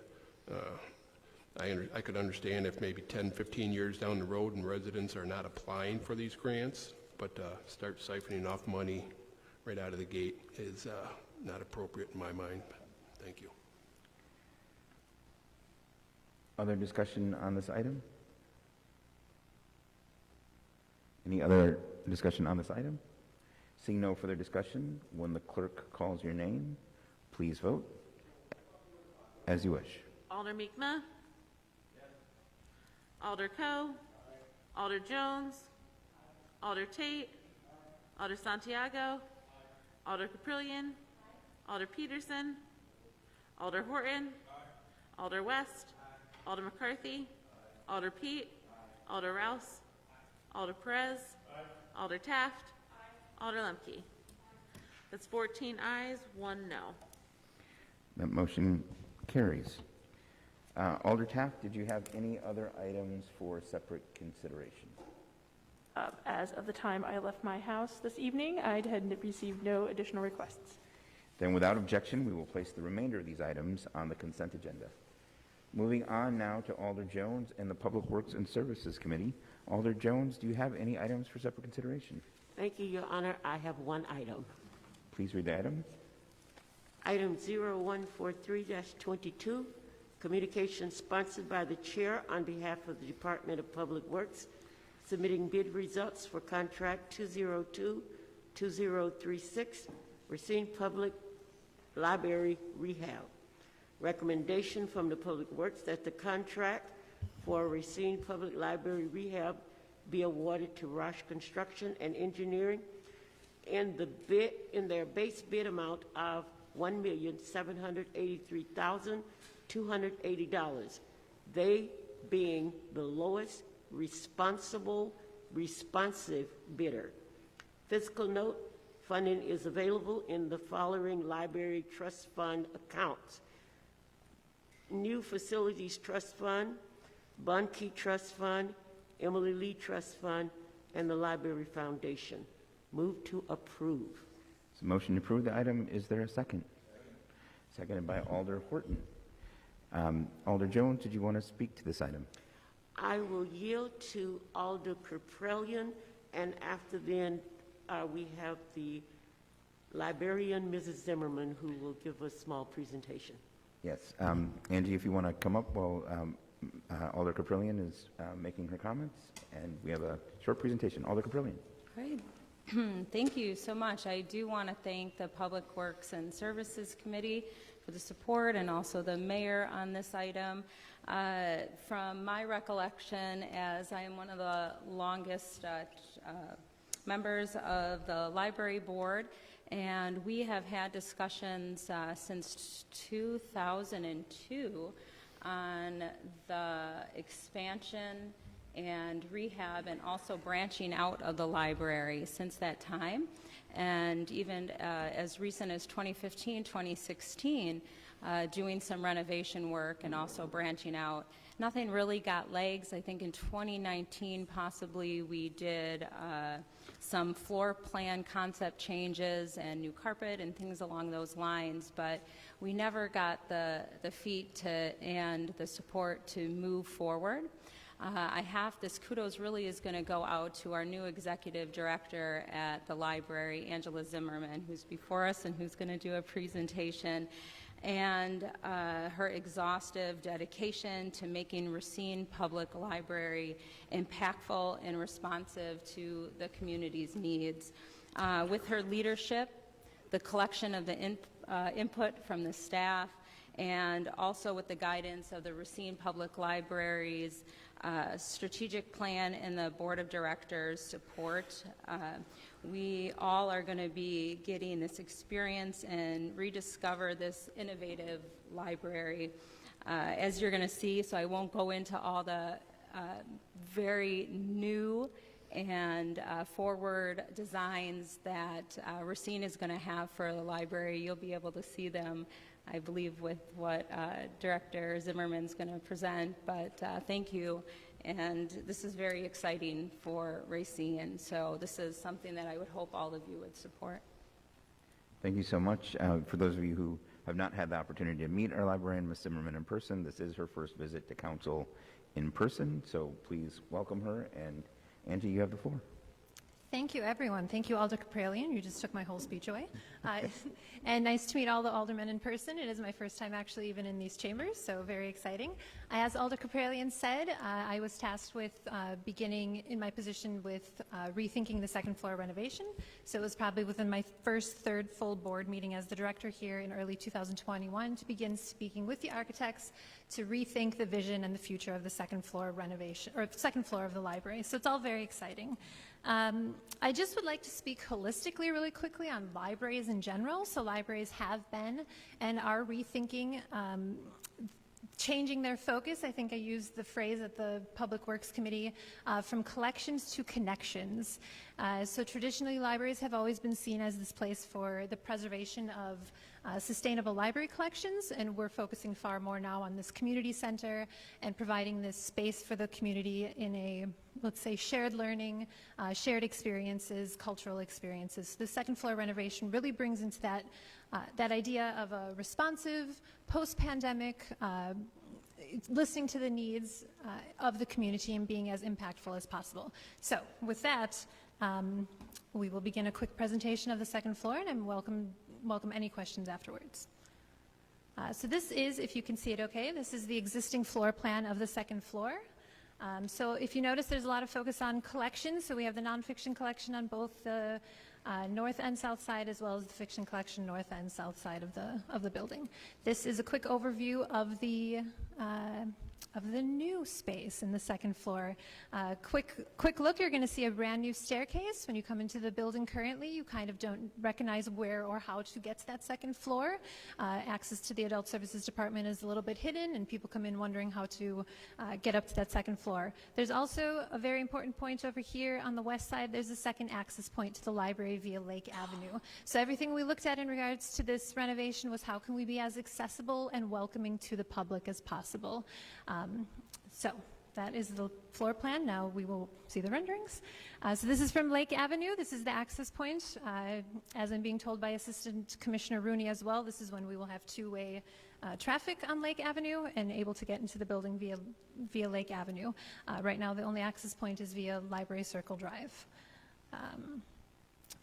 I could understand if maybe 10, 15 years down the road and residents are not applying for these grants, but start siphoning off money right out of the gate is not appropriate in my mind. Thank you. Other discussion on this item? Any other discussion on this item? Seeing no further discussion, when the clerk calls your name, please vote as you wish. Alder Mi'kmaq? Alder Coe? Alder Jones? Alder Tate? Alder Santiago? Alder Caprillion? Alder Peterson? Alder Horton? Alder West? Alder McCarthy? Alder Pete? Alder Rouse? Alder Perez? Alder Taft? Alder Lemke. That's 14 ayes, 1 no. That motion carries. Alder Taft, did you have any other items for separate consideration? As of the time I left my house this evening, I had received no additional requests. Then without objection, we will place the remainder of these items on the consent agenda. Moving on now to Alder Jones and the Public Works and Services Committee. Alder Jones, do you have any items for separate consideration? Thank you, Your Honor. I have one item. Please read the item. Item 0143-22, communication sponsored by the Chair on behalf of the Department of Public Works, submitting bid results for contract 202-2036, Racine Public Library Rehab. Recommendation from the Public Works that the contract for Racine Public Library Rehab be awarded to Roche Construction and Engineering in their base bid amount of $1,783,280. They being the lowest responsive bidder. Fiscal note, Funding is available in the following library trust fund accounts: New Facilities Trust Fund, Bunke Trust Fund, Emily Lee Trust Fund, and the Library Foundation. Move to approve. So motion to approve the item. Is there a second? Seconded by Alder Horton. Alder Jones, did you want to speak to this item? I will yield to Alder Caprellian, and after then, we have the librarian, Mrs. Zimmerman, who will give a small presentation. Yes. Angie, if you want to come up while Alder Caprellian is making her comments, and we have a short presentation. Alder Caprellian. Great. Thank you so much. I do want to thank the Public Works and Services Committee for the support, and also the mayor on this item. From my recollection, as I am one of the longest members of the library board, and we have had discussions since 2002 on the expansion and rehab, and also branching out of the library since that time. And even as recent as 2015, 2016, doing some renovation work and also branching out. Nothing really got legs. I think in 2019, possibly, we did some floor plan concept changes and new carpet and things along those lines, but we never got the feet and the support to move forward. This kudos really is going to go out to our new executive director at the library, Angela Zimmerman, who's before us and who's going to do a presentation, and her exhaustive dedication to making Racine Public Library impactful and responsive to the community's needs. With her leadership, the collection of the input from the staff, and also with the guidance of the Racine Public Library's strategic plan and the board of directors support, we all are going to be getting this experience and rediscover this innovative library. As you're going to see, so I won't go into all the very new and forward designs that Racine is going to have for the library. You'll be able to see them, I believe, with what Director Zimmerman's going to present, but thank you. And this is very exciting for Racine, so this is something that I would hope all of you would support. Thank you so much. For those of you who have not had the opportunity to meet our librarian, Ms. Zimmerman, in person, this is her first visit to council in person, so please welcome her. And Angie, you have the floor. Thank you, everyone. Thank you, Alder Caprellian. You just took my whole speech away. And nice to meet all the aldermen in person. It is my first time actually even in these chambers, so very exciting. As Alder Caprellian said, I was tasked with beginning in my position with rethinking the second floor renovation. So it was probably within my third full board meeting as the director here in early 2021 to begin speaking with the architects to rethink the vision and the future of the second floor renovation, or second floor of the library. So it's all very exciting. I just would like to speak holistically really quickly on libraries in general. So libraries have been and are rethinking changing their focus. I think I used the phrase at the Public Works Committee, from collections to connections. So traditionally, libraries have always been seen as this place for the preservation of sustainable library collections, and we're focusing far more now on this community center and providing this space for the community in a, let's say, shared learning, shared experiences, cultural experiences. The second floor renovation really brings into that that idea of a responsive, post-pandemic, listening to the needs of the community and being as impactful as possible. So with that, we will begin a quick presentation of the second floor, and I'm welcome any questions afterwards. So this is, if you can see it okay, this is the existing floor plan of the second floor. So if you notice, there's a lot of focus on collections. So we have the nonfiction collection on both the north and south side, as well as the fiction collection north and south side of the building. This is a quick overview of the of the new space in the second floor. Quick look, you're going to see a brand new staircase. When you come into the building currently, you kind of don't recognize where or how to get to that second floor. Access to the Adult Services Department is a little bit hidden, and people come in wondering how to get up to that second floor. There's also a very important point over here on the west side. There's a second access point to the library via Lake Avenue. So everything we looked at in regards to this renovation was how can we be as accessible and welcoming to the public as possible. So that is the floor plan. Now we will see the renderings. So this is from Lake Avenue. This is the access point. As I'm being told by Assistant Commissioner Rooney as well, this is when we will have two-way traffic on Lake Avenue and able to get into the building via Lake Avenue. Right now the only access point is via Library Circle Drive.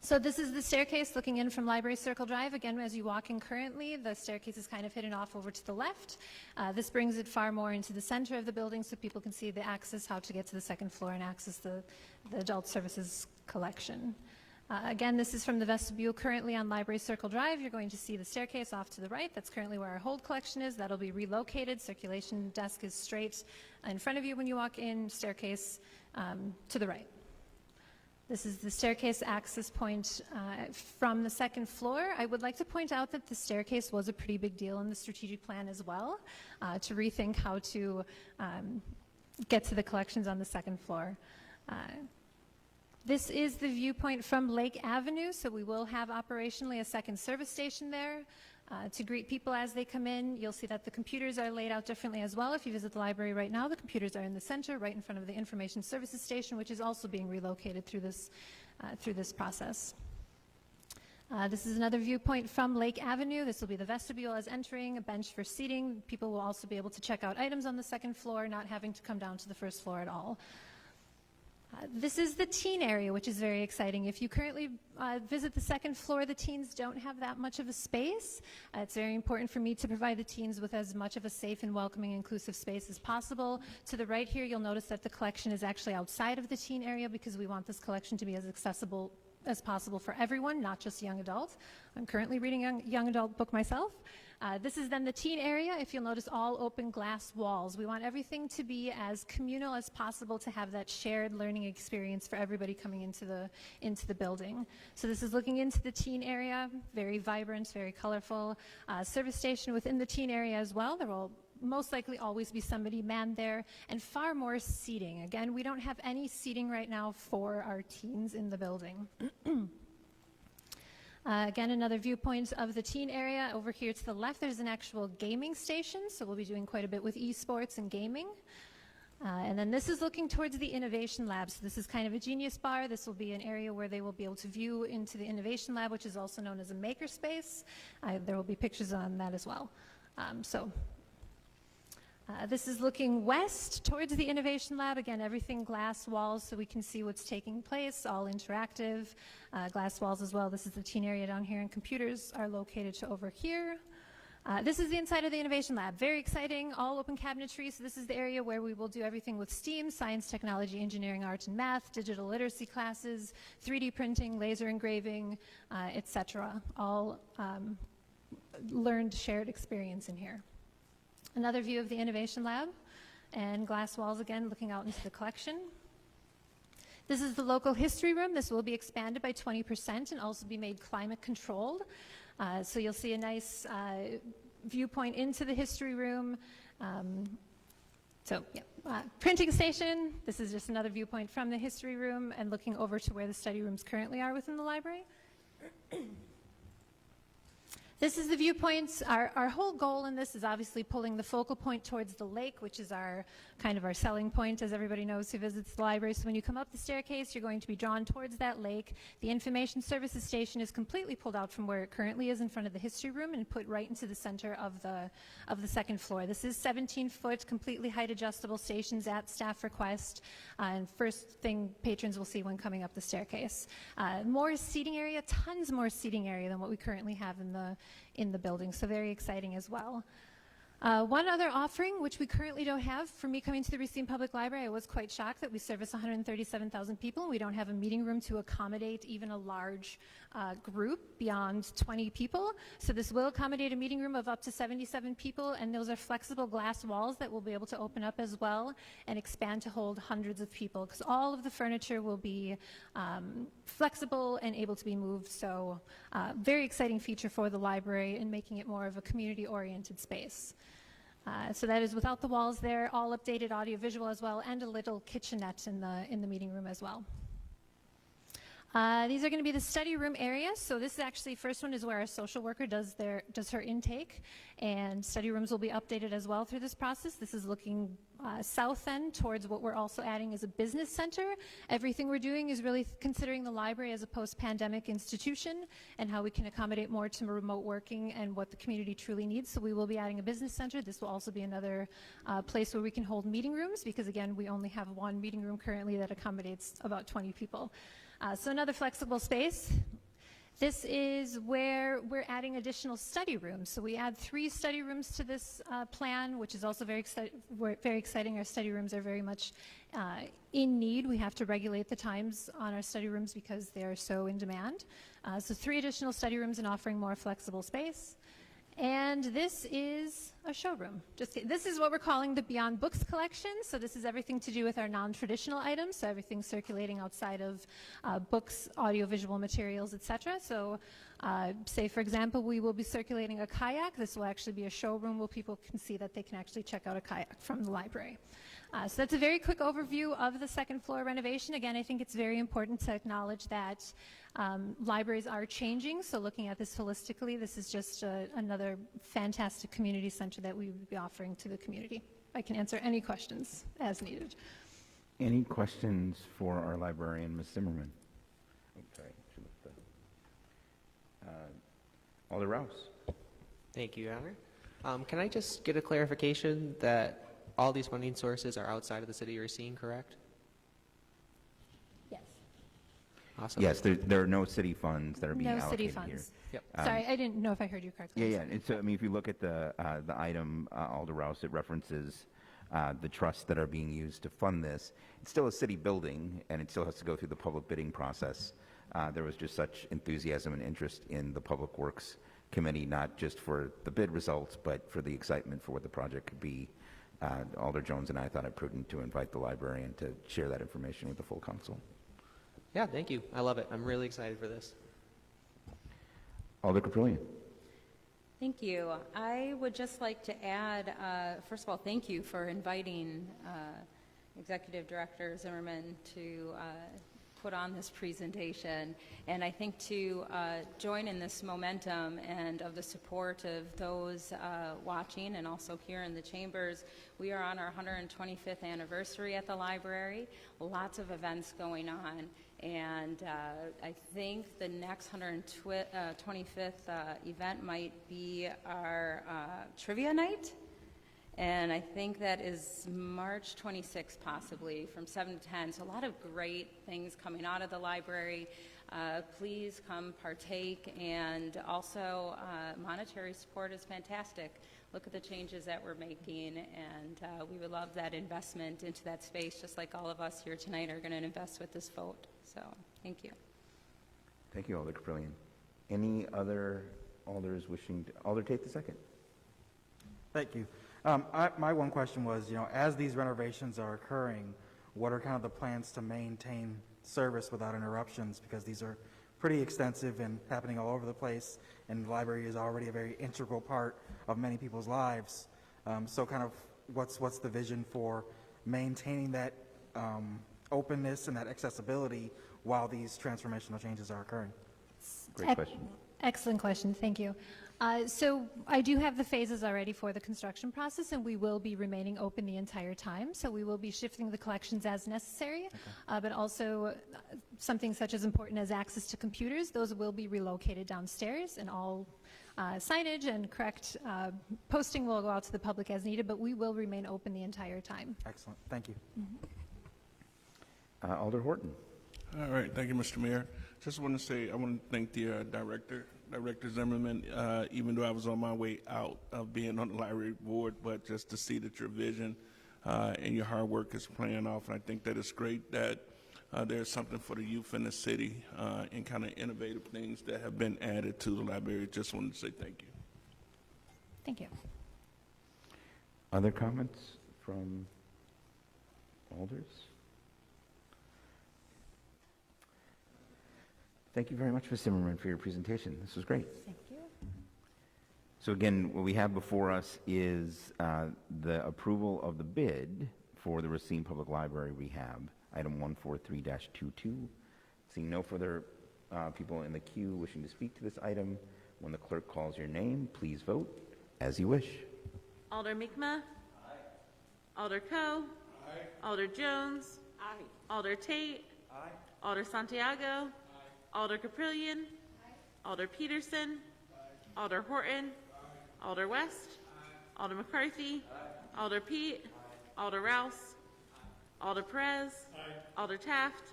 So this is the staircase looking in from Library Circle Drive. Again, as you walk in currently, the staircase is kind of hidden off over to the left. This brings it far more into the center of the building so people can see the access, how to get to the second floor and access the adult services collection. Again, this is from the vestibule currently on Library Circle Drive. You're going to see the staircase off to the right. That's currently where our hold collection is. That'll be relocated. Circulation desk is straight in front of you when you walk in, staircase to the right. This is the staircase access point from the second floor. I would like to point out that the staircase was a pretty big deal in the strategic plan as well, to rethink how to get to the collections on the second floor. This is the viewpoint from Lake Avenue, so we will have operationally a second service station there. To greet people as they come in. You'll see that the computers are laid out differently as well. If you visit the library right now, the computers are in the center, right in front of the information services station, which is also being relocated through this process. This is another viewpoint from Lake Avenue. This will be the vestibule as entering, a bench for seating. People will also be able to check out items on the second floor, not having to come down to the first floor at all. This is the teen area, which is very exciting. If you currently visit the second floor, the teens don't have that much of a space. It's very important for me to provide the teens with as much of a safe and welcoming, inclusive space as possible. To the right here, you'll notice that the collection is actually outside of the teen area because we want this collection to be as accessible as possible for everyone, not just young adult. I'm currently reading a young adult book myself. This is then the teen area. If you'll notice, all open glass walls. We want everything to be as communal as possible to have that shared learning experience for everybody coming into the building. So this is looking into the teen area, very vibrant, very colorful. Service station within the teen area as well. There will most likely always be somebody manned there, and far more seating. Again, we don't have any seating right now for our teens in the building. Again, another viewpoint of the teen area. Over here to the left, there's an actual gaming station, so we'll be doing quite a bit with esports and gaming. And then this is looking towards the innovation lab. So this is kind of a genius bar. This will be an area where they will be able to view into the innovation lab, which is also known as a makerspace. There will be pictures on that as well. This is looking west towards the Innovation Lab. Again, everything glass walls so we can see what's taking place, all interactive. Glass walls as well. This is the teen area down here, and computers are located to over here. This is the inside of the Innovation Lab. Very exciting, all open cabinetry. So this is the area where we will do everything with STEAM, science, technology, engineering, art, and math, digital literacy classes, 3D printing, laser engraving, etc. All learned, shared experience in here. Another view of the Innovation Lab, and glass walls again looking out into the collection. This is the local history room. This will be expanded by 20% and also be made climate controlled. So you'll see a nice viewpoint into the history room. Printing station. This is just another viewpoint from the history room and looking over to where the study rooms currently are within the library. This is the viewpoints. Our whole goal in this is obviously pulling the focal point towards the lake, which is our kind of our selling point, as everybody knows who visits the library. So when you come up the staircase, you're going to be drawn towards that lake. The information services station is completely pulled out from where it currently is in front of the history room and put right into the center of the second floor. This is 17-foot, completely height adjustable stations at staff request. And first thing patrons will see when coming up the staircase. More seating area, tons more seating area than what we currently have in the building, so very exciting as well. One other offering, which we currently don't have, for me coming to the Racine Public Library, I was quite shocked that we service 137,000 people and we don't have a meeting room to accommodate even a large group beyond 20 people. So this will accommodate a meeting room of up to 77 people, and those are flexible glass walls that we'll be able to open up as well and expand to hold hundreds of people, because all of the furniture will be flexible and able to be moved. So very exciting feature for the library in making it more of a community-oriented space. So that is without the walls there, all updated audiovisual as well, and a little kitchenette in the meeting room as well. These are going to be the study room areas. So this is actually, first one is where our social worker does her intake, and study rooms will be updated as well through this process. This is looking south end towards what we're also adding as a business center. Everything we're doing is really considering the library as a post-pandemic institution and how we can accommodate more to remote working and what the community truly needs. So we will be adding a business center. This will also be another place where we can hold meeting rooms, because again, we only have one meeting room currently that accommodates about 20 people. So another flexible space. This is where we're adding additional study rooms. So we add 3 study rooms to this plan, which is also very exciting. Our study rooms are very much in need. We have to regulate the times on our study rooms because they are so in demand. So 3 additional study rooms and offering more flexible space. And this is a showroom. This is what we're calling the Beyond Books collection. So this is everything to do with our non-traditional items, so everything circulating outside of books, audiovisual materials, etc. So say, for example, we will be circulating a kayak. This will actually be a showroom where people can see that they can actually check out a kayak from the library. So that's a very quick overview of the second floor renovation. Again, I think it's very important to acknowledge that libraries are changing, so looking at this holistically, this is just another fantastic community center that we would be offering to the community. I can answer any questions as needed. Any questions for our librarian, Ms. Zimmerman? Okay. Alder Rouse. Thank you, Your Honor. Can I just get a clarification that all these funding sources are outside of the city of Racine, correct? Yes. Awesome. Yes, there are no city funds that are being No allocated city here. funds. Yep. Sorry, I didn't know if I heard you correctly. Yeah. And so, I mean, if you look at the item, Alder Rouse, it references the trusts that are being used to fund this. It's still a city building, and it still has to go through the public bidding process. There was just such enthusiasm and interest in the Public Works Committee, not just for the bid results, but for the excitement for what the project could be. Alder Jones and I thought it prudent to invite the librarian to share that information with the full council. Yeah, thank you. I love it. I'm really excited for this. Alder Caprillion. Thank you. I would just like to add, first of all, thank you for inviting Executive Director Zimmerman to put on this presentation, and I think to join in this momentum and of the support of those watching and also here in the chambers. We are on our 125th anniversary at the library, lots of events going on, and I think the next 125th event might be our trivia night. And I think that is March 26th, possibly, from 7 to 10. So a lot of great things coming out of the library. Please come partake. And also, monetary support is fantastic. Look at the changes that we're making. And we would love that investment into that space, just like all of us here tonight are going to invest with this vote. So thank you. Thank you, Alder Caprillion. Any other alders wishing to? Alder Tate the second. Thank you. My one question was, as these renovations are occurring, what are kind of the plans to maintain service without interruptions? Because these are pretty extensive and happening all over the place, and the library is already a very integral part of many people's lives. So kind of what's the vision for maintaining that openness and that accessibility while these transformational changes are occurring? Great question. Excellent question. Thank you. So I do have the phases already for the construction process, and we will be remaining open the entire time. So we will be shifting the collections as necessary, but also something such as important as access to computers. Those will be relocated downstairs, and all signage and correct posting will go out to the public as needed, but we will remain open the entire time. Excellent. Thank you. Alder Horton. All right. Thank you, Mr. Mayor. Just want to say I want to thank the Director Zimmerman, even though I was on my way out of being on the library board, but just to see that your vision and your hard work is playing off. And I think that it's great that there's something for the youth in the city and kind of innovative things that have been added to the library. Just wanted to say thank you. Thank you. Other comments from alders? Thank you very much, Ms. Zimmerman, for your presentation. This was great. Thank you. So again, what we have before us is the approval of the bid for the Racine Public Library rehab, item 143-22. Seeing no further people in the queue wishing to speak to this item, when the clerk calls your name, please vote as you wish. Alder Mikma. Alder Coe. Alder Jones. Alder Tate. Alder Santiago. Alder Caprillion. Alder Peterson. Alder Horton. Alder West. Alder McCarthy. Alder Pete. Alder Rouse. Alder Perez. Alder Taft.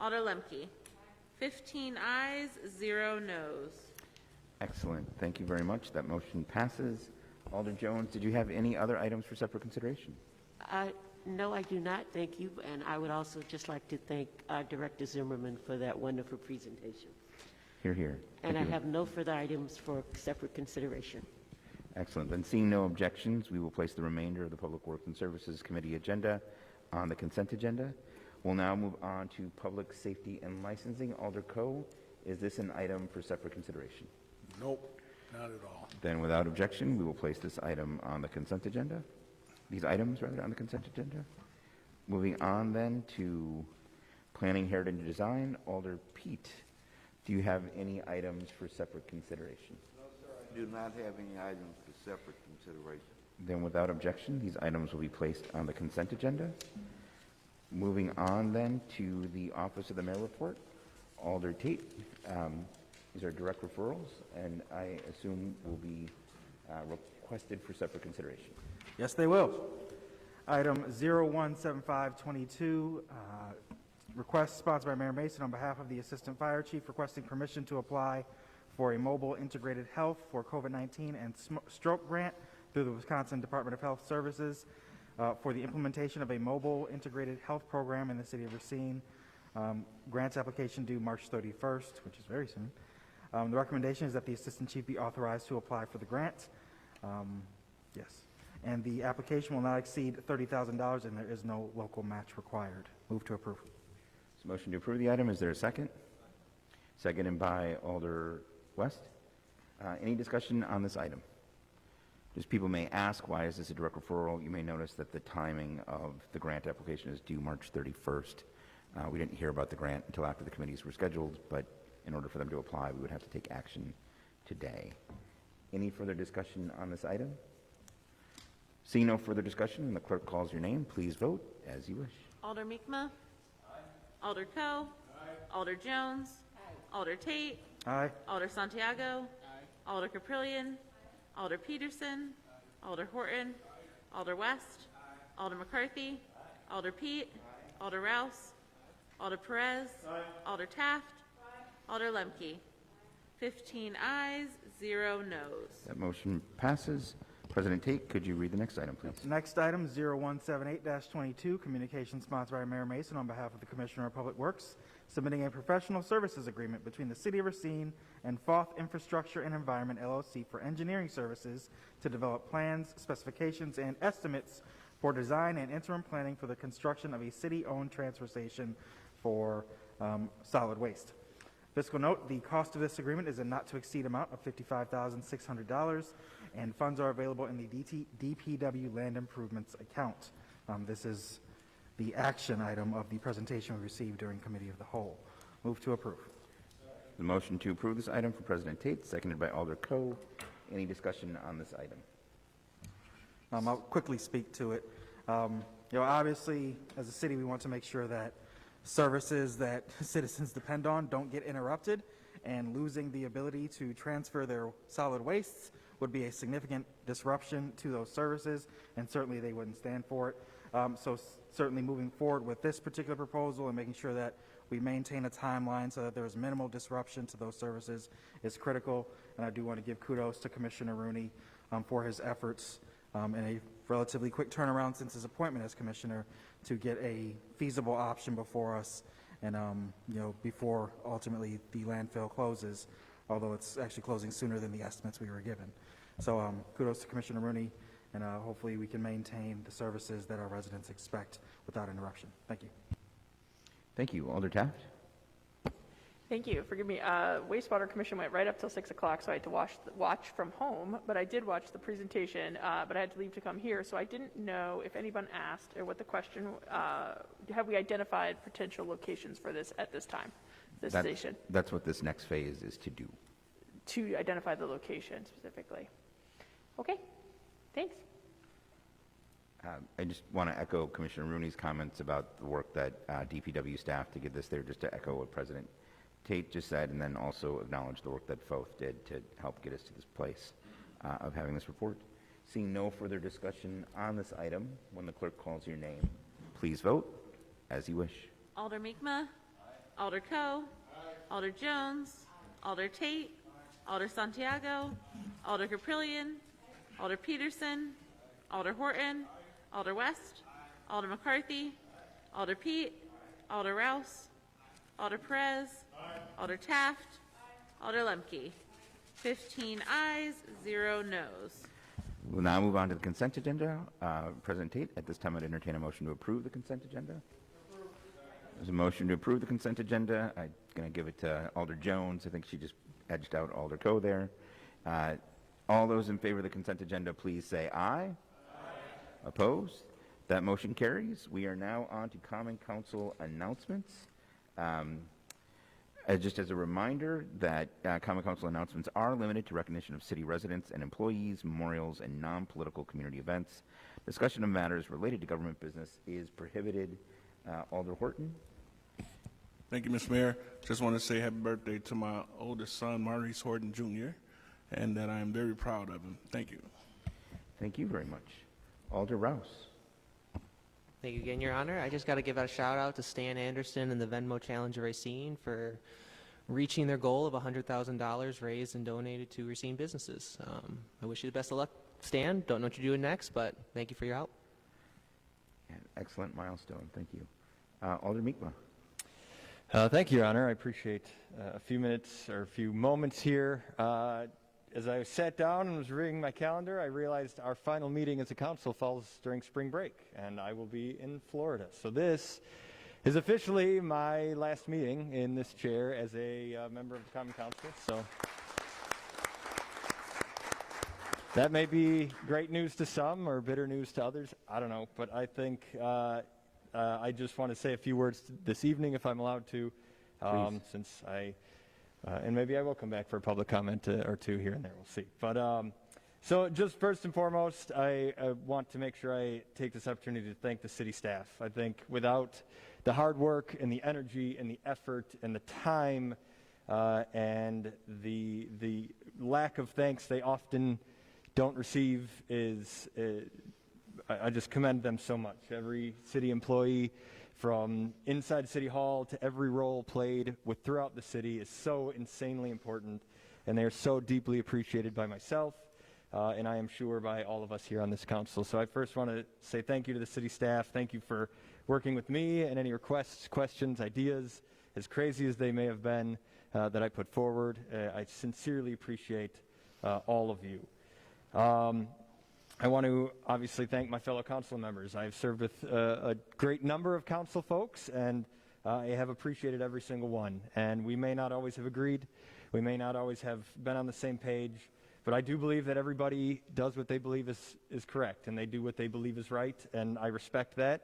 Alder Lemke. 15 ayes, 0 noes. Excellent. Thank you very much. That motion passes. Alder Jones, did you have any other items for separate consideration? No, I do not. Thank you. And I would also just like to thank Director Zimmerman for that wonderful presentation. Hear, hear. And I Thank you. have no further items for separate consideration. Excellent. Then seeing no objections, we will place the remainder of the Public Works and Services Committee agenda on the consent agenda. We'll now move on to Public Safety and Licensing. Alder Coe, is this an item for separate consideration? Nope, not at all. Then without objection, we will place this item on the consent agenda. These items, rather, on the consent agenda. Moving on then to Planning, Heritage, and Design. Alder Pete, do you have any items for separate consideration? No, sir, I do not have any items for separate consideration. Then without objection, these items will be placed on the consent agenda. Moving on then to the Office of the Mayor report. Alder Tate, these are direct referrals, and I assume will be requested for separate consideration. Yes, they will. Item 017522, request sponsored by Mayor Mason on behalf of the Assistant Fire Chief requesting permission to apply for a mobile integrated health for COVID-19 and stroke grant through the Wisconsin Department of Health Services for the implementation of a mobile integrated health program in the city of Racine. Grant application due March 31st, which is very soon. The recommendation is that the Assistant Chief be authorized to apply for the grant. Yes. And the application will not exceed $30,000 and there is no local match required. Move to approve. So motion to approve the item. Is there a second? Seconded by Alder West. Any discussion on this item? Just people may ask, why is this a direct referral? You may notice that the timing of the grant application is due March 31st. We didn't hear about the grant until after the committees were scheduled, but in order for them to apply, we would have to take action today. Any further discussion on this item? Seeing no further discussion, and the clerk calls your name, please vote as you wish. Alder Mikma. Alder Coe. Alder Jones. Alder Tate. Aye. Alder Santiago. Alder Caprillion. Alder Peterson. Alder Horton. Alder West. Alder McCarthy. Alder Pete. Alder Rouse. Alder Perez. Alder Taft. Alder Lemke. 15 ayes, 0 noes. That motion passes. President Tate, could you read the next item, please? Next item, 0178-22, communication sponsored by Mayor Mason on behalf of the Commissioner of Public Works, submitting a professional services agreement between the City of Racine and Foth Infrastructure and Environment, LLC, for engineering services to develop plans, specifications, and estimates for design and interim planning for the construction of a city-owned transfer station for solid waste. Fiscal note, the cost of this agreement is a not-to-exceed amount of $55,600, and funds are available in the DPW Land Improvements account. This is the action item of the presentation we received during Committee of the Whole. Move to approve. The motion to approve this item from President Tate, seconded by Alder Coe. Any discussion on this item? I'll quickly speak to it. Obviously, as a city, we want to make sure that services that citizens depend on don't get interrupted, and losing the ability to transfer their solid wastes would be a significant disruption to those services, and certainly they wouldn't stand for it. So certainly moving forward with this particular proposal and making sure that we maintain a timeline so that there is minimal disruption to those services is critical, and I do want to give kudos to Commissioner Rooney for his efforts in a relatively quick turnaround since his appointment as commissioner to get a feasible option before us and, before ultimately the landfill closes, although it's actually closing sooner than the estimates we were given. So kudos to Commissioner Rooney, and hopefully we can maintain the services that our residents expect without interruption. Thank you. Thank you. Alder Taft? Thank you. Forgive me. Wastewater Commission went right up till 6 o'clock, so I had to watch from home. But I did watch the presentation, but I had to leave to come here, so I didn't know if anyone asked or what the question. Have we identified potential locations for this at this time? This station That's what this next phase is to do. to identify the location specifically. Okay. Thanks. I just want to echo Commissioner Rooney's comments about the work that DPW staff to get this there, just to echo what President Tate just said, and then also acknowledge the work that FOF did to help get us to this place of having this report. Seeing no further discussion on this item, when the clerk calls your name, please vote as you wish. Alder Mi'kmaq. Alder Coe. Alder Jones. Alder Tate. Alder Santiago. Alder Caprillion. Alder Peterson. Alder Horton. Alder West. Alder McCarthy. Alder Pete. Alder Rouse. Alder Perez. Alder Taft. Alder Lemke. 15 ayes, 0 noes. We'll now move on to the consent agenda. President Tate, at this time I'd entertain a motion to approve the consent agenda. There's a motion to approve the consent agenda. I'm going to give it to Alder Jones. I think she just edged out Alder Coe there. All those in favor of the consent agenda, please say aye. Aye. Opposed? That motion carries. We are now on to Common Council announcements. Just as a reminder that Common Council announcements are limited to recognition of city residents and employees, memorials, and non-political community events. Discussion of matters related to government business is prohibited. Alder Horton. Thank you, Mr. Mayor. Just want to say happy birthday to my oldest son, Maurice Horton Jr., and that I am very proud of him. Thank you. Thank you very much. Alder Rouse. Thank you again, Your Honor. I just got to give a shout out to Stan Anderson and the Venmo Challenge of Racine for reaching their goal of $100,000 raised and donated to Racine businesses. I wish you the best of luck, Stan. Don't know what you're doing next, but thank you for your help. Excellent milestone. Thank you. Alder Mi'kmaq. Thank you, Your Honor. I appreciate a few minutes or a few moments here. As I sat down and was reading my calendar, I realized our final meeting as a council falls during spring break, and I will be in Florida. So this is officially my last meeting in this chair as a member of the Common Council. So that may be great news to some or bitter news to others. I don't know, but I think I just want to say a few words this evening, if I'm allowed to, since and maybe I will come back for a public comment or two here and there. We'll see. But so just first and foremost, I want to make sure I take this opportunity to thank the city staff. I think without the hard work and the energy and the effort and the time and the lack of thanks they often don't receive I just commend them so much. Every city employee, from inside City Hall to every role played throughout the city, is so insanely important, and they are so deeply appreciated by myself, and I am sure by all of us here on this council. So I first want to say thank you to the city staff. Thank you for working with me and any requests, questions, ideas, as crazy as they may have been, that I put forward. I sincerely appreciate all of you. I want to obviously thank my fellow council members. I've served with a great number of council folks, and I have appreciated every single one. And we may not always have agreed. We may not always have been on the same page. But I do believe that everybody does what they believe is correct, and they do what they believe is right, and I respect that.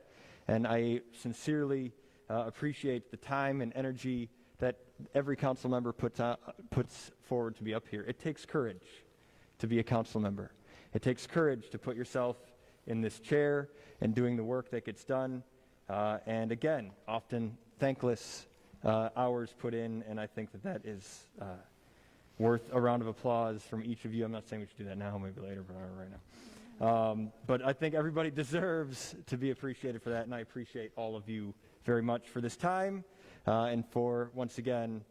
And I sincerely appreciate the time and energy that every council member puts forward to be up here. It takes courage to be a council member. It takes courage to put yourself in this chair and doing the work that gets done. And again, often thankless hours put in, and I think that is worth a round of applause from each of you. I'm not saying we should do that now, maybe later, but right now. But I think everybody deserves to be appreciated for that, and I appreciate all of you very much for this time and for, once again,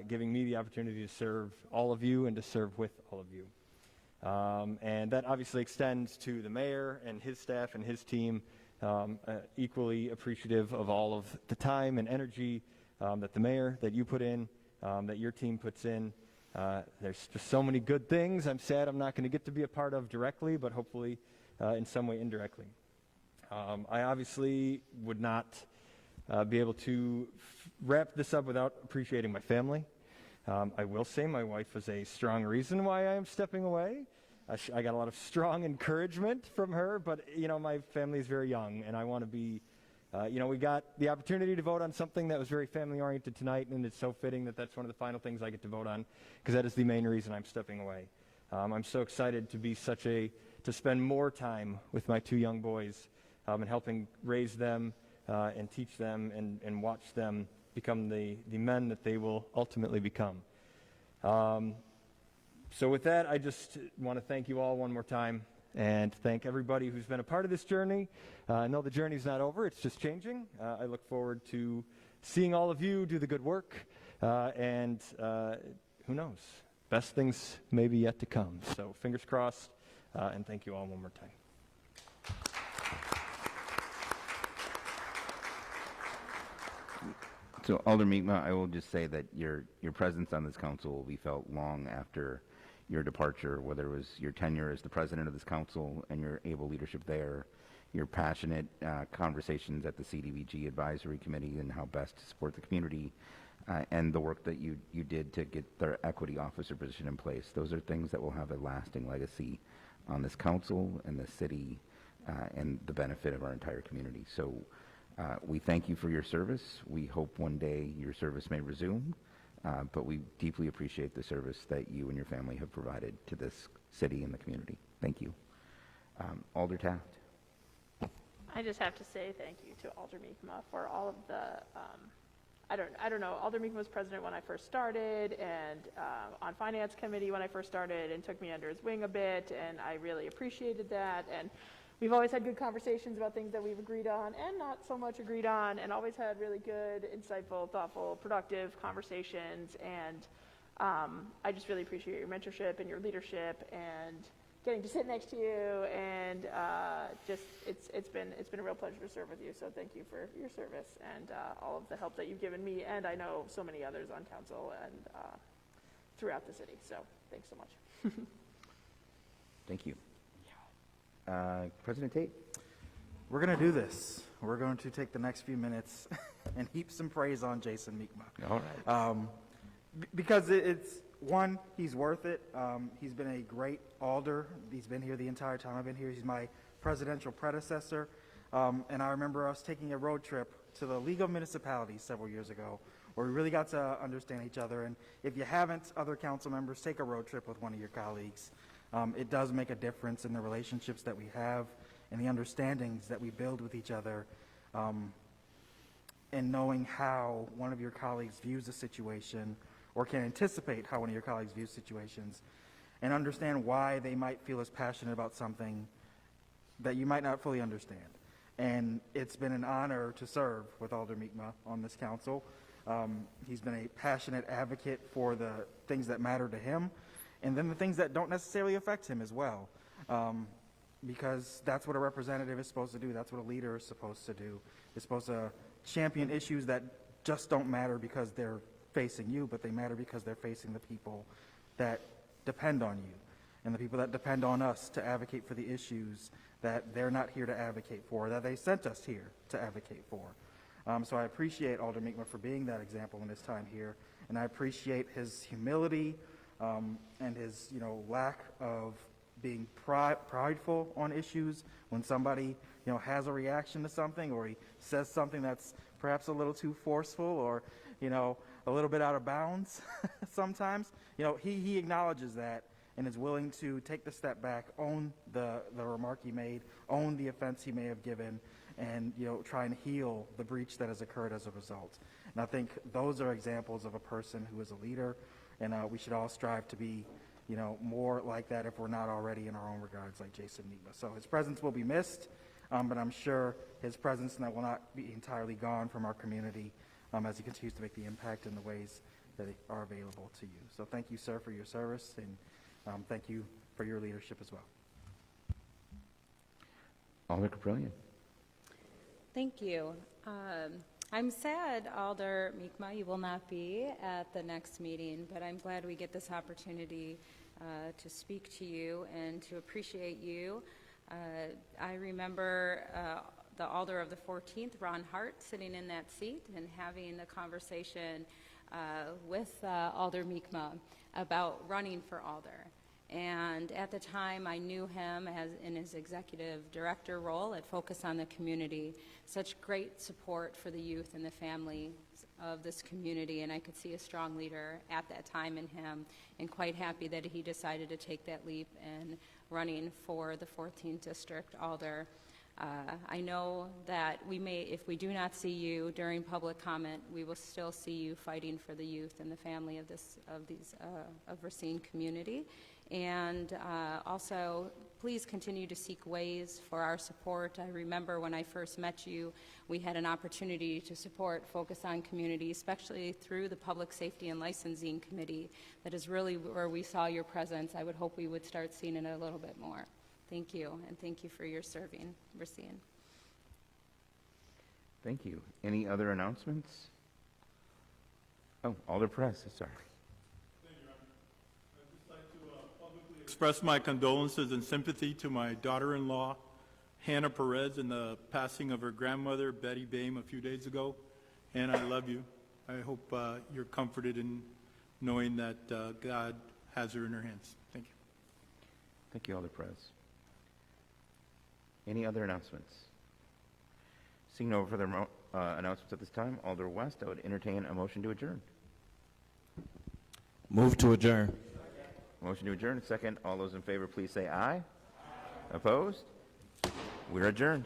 giving me the opportunity to serve all of you and to serve with all of you. And that obviously extends to the mayor and his staff and his team equally appreciative of all of the time and energy that the mayor, that you put in, that your team puts in. There's just so many good things I'm sad I'm not going to get to be a part of directly, but hopefully in some way indirectly. I obviously would not be able to wrap this up without appreciating my family. I will say my wife was a strong reason why I am stepping away. I got a lot of strong encouragement from her, but, my family is very young, and I want to be, we got the opportunity to vote on something that was very family-oriented tonight, and it's so fitting that that's one of the final things I get to vote on, because that is the main reason I'm stepping away. I'm so excited to be to spend more time with my two young boys and helping raise them and teach them and watch them become the men that they will ultimately become. So with that, I just want to thank you all one more time and thank everybody who's been a part of this journey. I know the journey's not over, it's just changing. I look forward to seeing all of you do the good work, and who knows, best things may be yet to come. So fingers crossed, and thank you all one more time. So, Alder Mi'kmaq, I will just say that your presence on this council will be felt long after your departure, whether it was your tenure as the president of this council and your able leadership there, your passionate conversations at the CDBG Advisory Committee and how best to support the community, and the work that you did to get their equity officer position in place. Those are things that will have a lasting legacy on this council and the city and the benefit of our entire community. So we thank you for your service. We hope one day your service may resume, but we deeply appreciate the service that you and your family have provided to this city and the community. Thank you. Alder Taft. I just have to say thank you to Alder Mi'kmaq for all of the, I don't know, Alder Mi'kmaq was president when I first started, and on finance committee when I first started, and took me under his wing a bit, and I really appreciated that. And we've always had good conversations about things that we've agreed on and not so much agreed on, and always had really good, insightful, thoughtful, productive conversations. And I just really appreciate your mentorship and your leadership and getting to sit next to you. And just it's been a real pleasure to serve with you. So thank you for your service and all of the help that you've given me, and I know so many others on council and throughout the city. So thanks so much. Thank you. President Tate? We're going to do this. We're going to take the next few minutes and heap some praise on Jason Mi'kmaq. All right. Because it's, one, he's worth it. He's been a great alder. He's been here the entire time I've been here. He's my presidential predecessor. And I remember us taking a road trip to the League of Municipalities several years ago, where we really got to understand each other. And if you haven't, other council members, take a road trip with one of your colleagues. It does make a difference in the relationships that we have and the understandings that we build with each other, and knowing how one of your colleagues views a situation or can anticipate how one of your colleagues views situations and understand why they might feel as passionate about something that you might not fully understand. And it's been an honor to serve with Alder Mi'kmaq on this council. He's been a passionate advocate for the things that matter to him, and then the things that don't necessarily affect him as well, because that's what a representative is supposed to do. That's what a leader is supposed to do. They're supposed to champion issues that just don't matter because they're facing you, but they matter because they're facing the people that depend on you and the people that depend on us to advocate for the issues that they're not here to advocate for, that they sent us here to advocate for. So I appreciate Alder Mi'kmaq for being that example in his time here, and I appreciate his humility, and his, lack of being prideful on issues. When somebody, has a reaction to something, or he says something that's perhaps a little too forceful, or, a little bit out of bounds sometimes, he acknowledges that and is willing to take the step back, own the remark he made, own the offense he may have given, and, try and heal the breach that has occurred as a result. And I think those are examples of a person who is a leader. And we should all strive to be, more like that if we're not already in our own regards, like Jason Mi'kmaq. So his presence will be missed, but I'm sure his presence will not be entirely gone from our community as he continues to make the impact in the ways that are available to you. So thank you, sir, for your service, and thank you for your leadership as well. Alder Caprillion. Thank you. I'm sad, Alder Mi'kmaq, you will not be at the next meeting, but I'm glad we get this opportunity to speak to you and to appreciate you. I remember the Alder of the 14th, Ron Hart, sitting in that seat and having a conversation with Alder Mi'kmaq about running for Alder. And at the time, I knew him as in his executive director role at Focus on the Community. Such great support for the youth and the families of this community, and I could see a strong leader at that time in him, and quite happy that he decided to take that leap and running for the 14th District Alder. I know that we may, if we do not see you during public comment, we will still see you fighting for the youth and the family of Racine community. And also, please continue to seek ways for our support. I remember when I first met you, we had an opportunity to support Focus on Community, especially through the Public Safety and Licensing Committee. That is really where we saw your presence. I would hope we would start seeing it a little bit more. Thank you, and thank you for your serving, Racine. Thank you. Any other announcements? Oh, Alder Perez, sorry. Express my condolences and sympathy to my daughter-in-law, Hannah Perez, in the passing of her grandmother, Betty Bame, a few days ago. And I love you. I hope you're comforted in knowing that God has her in her hands. Thank you. Thank you, Alder Perez. Any other announcements? Seeing no further announcements at this time, Alder West, I would entertain a motion to adjourn. Move to adjourn. Motion to adjourn, second. All those in favor, please say aye. Opposed? We're adjourned.